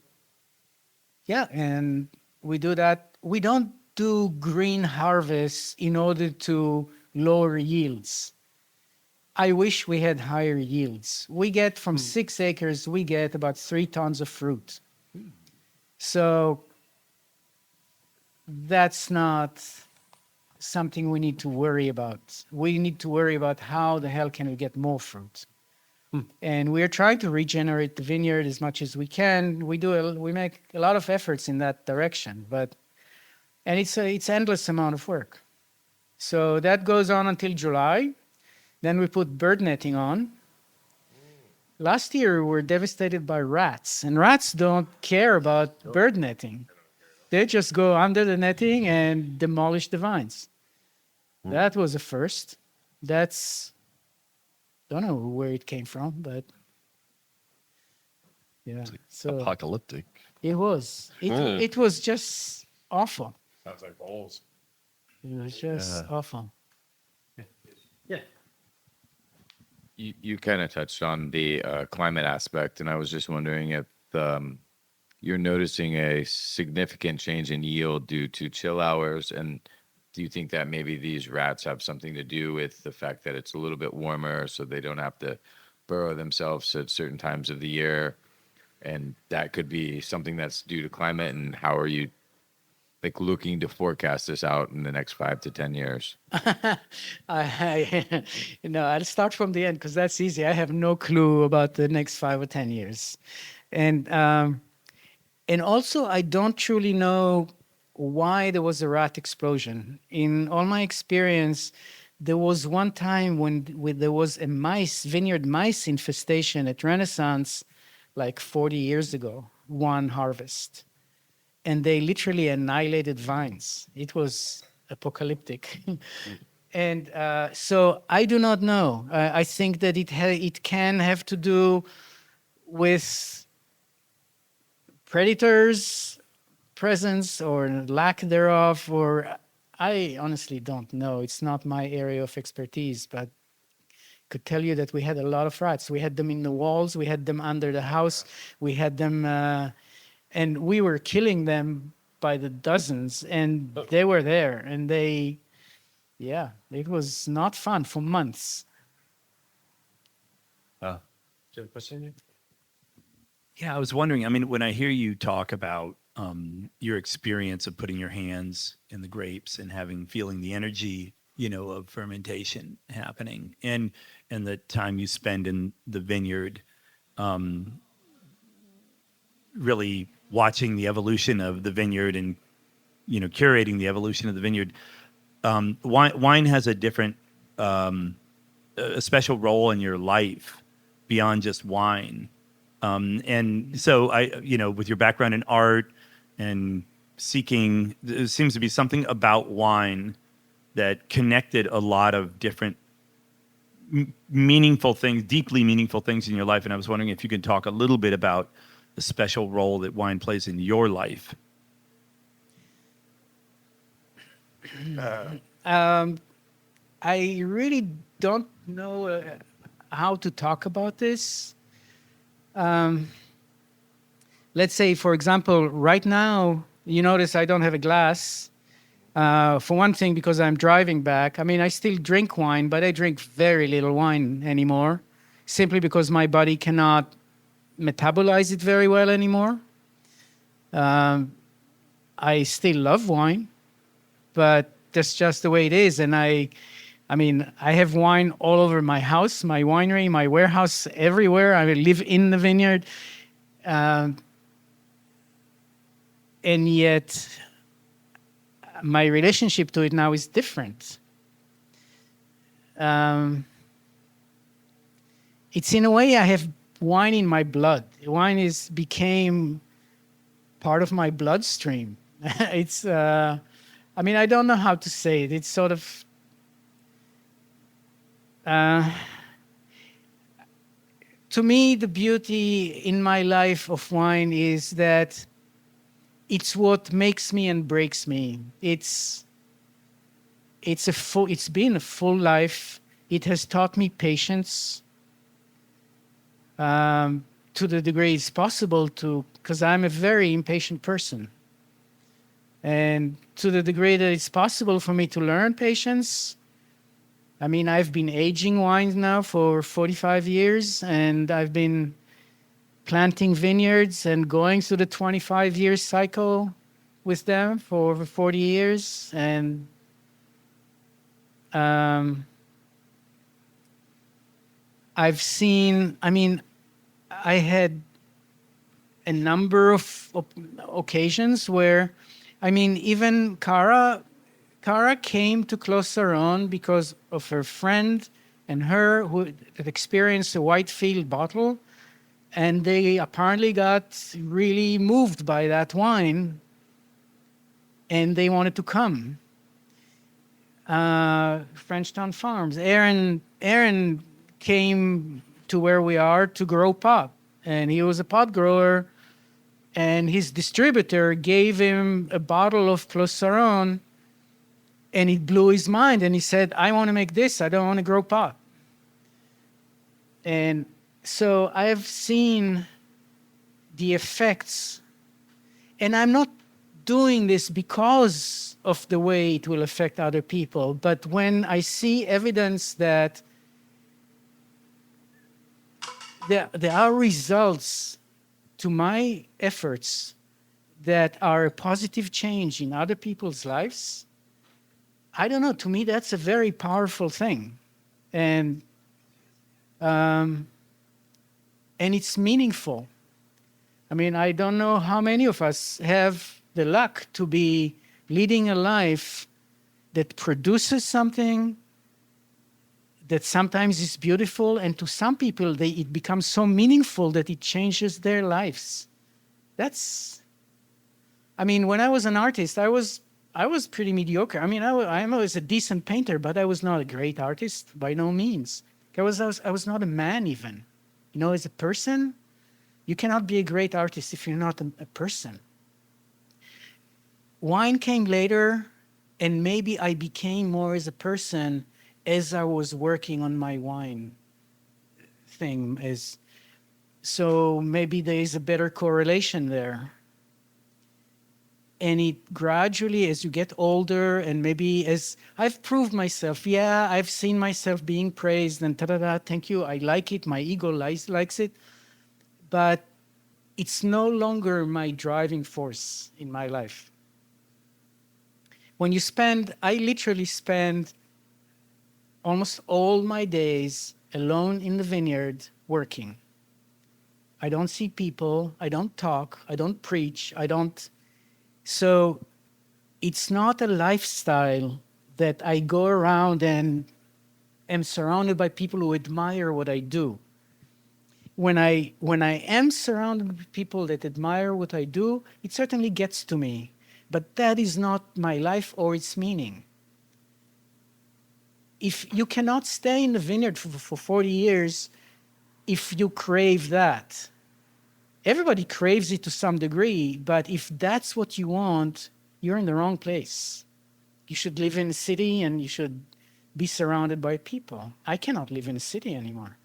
we do that. We don't do green harvests in order to lower yields. I wish we had higher yields. We get from 6 acres, we get about 3 tons of fruit. So that's not something we need to worry about. We need to worry about how the hell can we get more fruit. And we're trying to regenerate the vineyard as much as we can. We make a lot of efforts in that direction, and it's endless amount of work. So that goes on until July. Then we put bird netting on. Last year we were devastated by rats, and rats don't care about bird netting. They just go under the netting and demolish the vines. That was a first. Don't know where it came from, but yeah. So Apocalyptic. it was. It was just awful. Sounds like bowls. It was just awful. You kind of touched on the climate aspect, and I was just wondering if you're noticing a significant change in yield due to chill hours, and do you think that maybe these rats have something to do with the fact that it's a little bit warmer, so they don't have to burrow themselves at certain times of the year, and that could be something that's due to climate? And how are you looking to forecast this out in the next 5 to 10 years? I'll start from the end because that's easy. I have no clue about the next 5 or 10 years. And also, I don't truly know why there was a rat explosion. In all my experience, there was one time when there was a vineyard mice infestation at Renaissance, like 40 years ago, one harvest. And they literally annihilated vines. It was apocalyptic. And so I do not know. I think that it can have to do with predators' presence or lack thereof, or I honestly don't know. It's not my area of expertise, but could tell you that we had a lot of rats. We had them in the walls. We had them under the house. We had them... and we were killing them by the dozens, and they were there, and it was not fun for months. Do you have a question? Yeah, I was wondering, when I hear you talk about your experience of putting your hands in the grapes and feeling the energy, of fermentation happening, and the time you spend in the vineyard, really watching the evolution of the vineyard and curating the evolution of the vineyard, wine has a different a special role in your life beyond just wine, and so with your background in art and seeking, there seems to be something about wine that connected a lot of different meaningful things, deeply meaningful things in your life. And I was wondering if you could talk a little bit about the special role that wine plays in your life. I really don't know how to talk about this. Let's say, for example, right now, you notice I don't have a glass. For one thing, because I'm driving back. I mean, I still drink wine, but I drink very little wine anymore, simply because my body cannot metabolize it very well anymore. I still love wine, but that's just the way it is. And I mean, I have wine all over my house, my winery, my warehouse, everywhere. I live in the vineyard. And yet, my relationship to it now is different. It's in a way I have wine in my blood. Wine became part of my bloodstream. It's, I mean, I don't know how to say it. It's sort of, to me, the beauty in my life of wine is that it's what makes me and breaks me. It's been a full life. It has taught me patience to the degree it's possible to, because I'm a very impatient person. And to the degree that it's possible for me to learn patience, I mean, I've been aging wines now for 45 years, and I've been planting vineyards and going through the 25-year cycle with them for over 40 years. And I've seen, I mean, I had a number of occasions where, I mean, even Cara came to Clos Saron because of her friend and her who had experienced a Whitefield bottle. And they apparently got really moved by that wine, and they wanted to come. Frenchtown Farms. Aaron came to where we are to grow pot, and he was a pot grower, and his distributor gave him a bottle of Clos Saron, and it blew his mind, and he said, I want to make this, I don't want to grow pot. And so I've seen the effects, and I'm not doing this because of the way it will affect other people, but when I see evidence that there are results to my efforts that are a positive change in other people's lives, I don't know, to me that's a very powerful thing. And it's meaningful. I mean, I don't know how many of us have the luck to be leading a life that produces something that sometimes is beautiful, and to some people, it becomes so meaningful that it changes their lives. I mean, when I was an artist, I was pretty mediocre. I mean, I was a decent painter, but I was not a great artist by no means. I was not a man even. You know, as a person, you cannot be a great artist if you're not a person. Wine came later, and maybe I became more as a person as I was working on my wine thing. So maybe there is a better correlation there. And it gradually, as you get older, and maybe as I've proved myself, yeah, I've seen myself being praised and thank you, I like it, my ego likes it, but it's no longer my driving force in my life. I literally spend almost all my days alone in the vineyard working. I don't see people, I don't talk, I don't preach, So it's not a lifestyle that I go around and am surrounded by people who admire what I do. When I am surrounded by people that admire what I do, it certainly gets to me. But that is not my life or its meaning. if you cannot stay in the vineyard for 40 years if you crave that. Everybody craves it to some degree, but if that's what you want, you're in the wrong place. You should live in a city and you should be surrounded by people. I cannot live in a city anymore.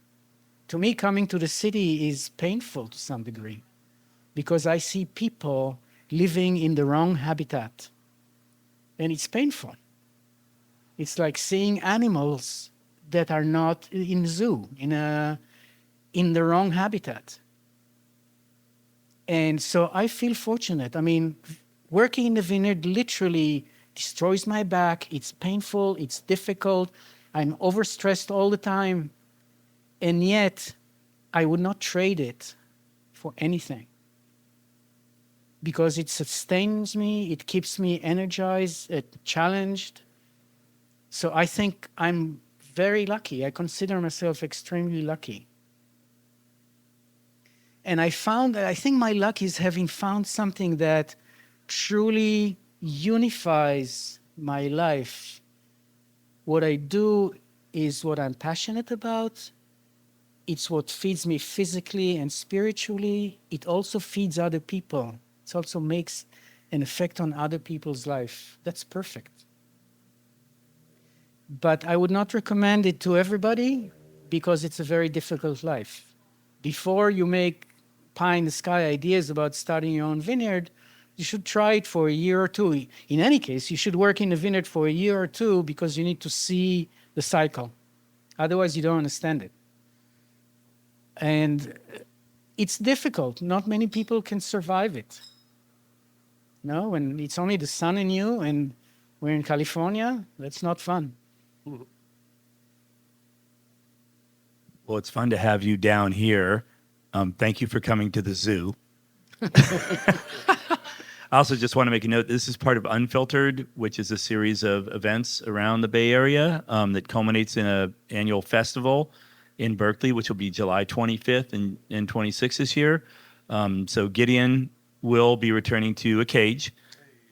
To me, coming to the city is painful to some degree because I see people living in the wrong habitat. And it's painful. It's like seeing animals that are not in zoo, in the wrong habitat. And so I feel fortunate. I mean, working in the vineyard literally destroys my back. It's painful. It's difficult. I'm overstressed all the time. And yet, I would not trade it for anything. Because it sustains me. It keeps me energized, challenged. So I think I'm very lucky. I consider myself extremely lucky. And I think my luck is having found something that truly unifies my life. What I do is what I'm passionate about. It's what feeds me physically and spiritually. It also feeds other people. It also makes an effect on other people's life. That's perfect. But I would not recommend it to everybody because it's a very difficult life. Before you make pie in the sky ideas about starting your own vineyard, you should try it for a year or two. In any case, you should work in the vineyard for a year or two because you need to see the cycle. Otherwise, you don't understand it. And it's difficult. Not many people can survive it. No, when it's only the sun and you, and we're in California, that's not fun. Well, it's fun to have you down here. Thank you for coming to the zoo. I also just want to make a note, this is part of Unfiltered, which is a series of events around the Bay Area that culminates in an annual festival in Berkeley, which will be July 25th and 26th this year. So Gideon will be returning to a cage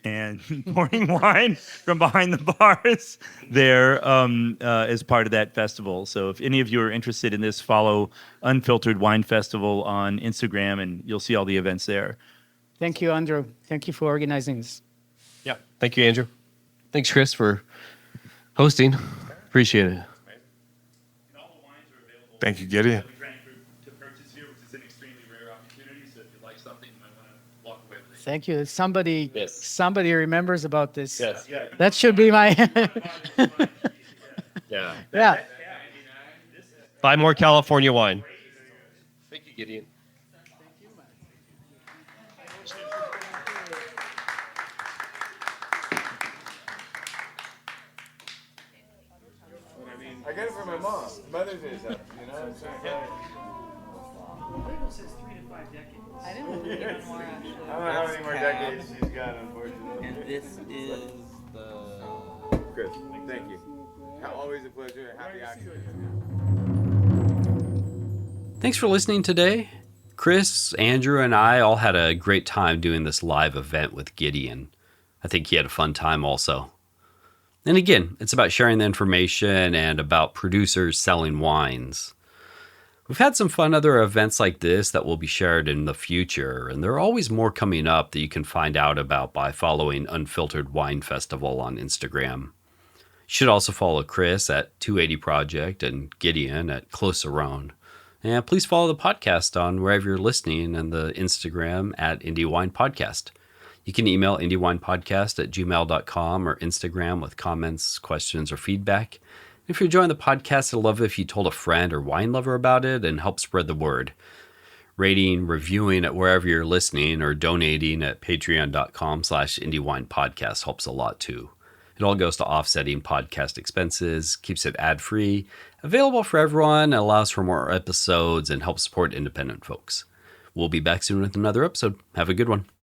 and pouring wine from behind the bars there as part of that festival. So if any of you are interested in this, follow Unfiltered Wine Festival on Instagram, and you'll see all the events there. Thank you, Andrew. Thank you for organizing this. Yeah. Thank you, Andrew. Thanks, Chris, for hosting. Appreciate it. Thank you, Gideon. Thank you. Somebody remembers about this. Yes. That should be my. Yeah. Yeah. Buy more California wine. Thank you, Gideon. I got it for my mom. Mother's Day is up, you know what I'm saying? I didn't think even more actually. I don't know how many more decades she's got, unfortunately. And this is the. Chris, thank you. Always a pleasure. Happy accident. Thanks for listening today. Chris, Andrew, and I all had a great time doing this live event with Gideon. I think he had a fun time also. And again, it's about sharing the information and about producers selling wines. We've had some fun other events like this that will be shared in the future, and there are always more coming up that you can find out about by following Unfiltered Wine Festival on Instagram. You should also follow Chris at 280 Project and Gideon at Clos, Saron. And please follow the podcast on wherever you're listening and the Instagram at Indie Wine Podcast. You can email indiewinepodcast@gmail.com or Instagram with comments, questions, or feedback. If you're enjoying the podcast, I'd love it if you told a friend or wine lover about it and help spread the word. Rating, reviewing at wherever you're listening, or donating at patreon.com/indiewinepodcast helps a lot too. It all goes to offsetting podcast expenses, keeps it ad-free, available for everyone, allows for more episodes, and helps support independent folks. We'll be back soon with another episode. Have a good one.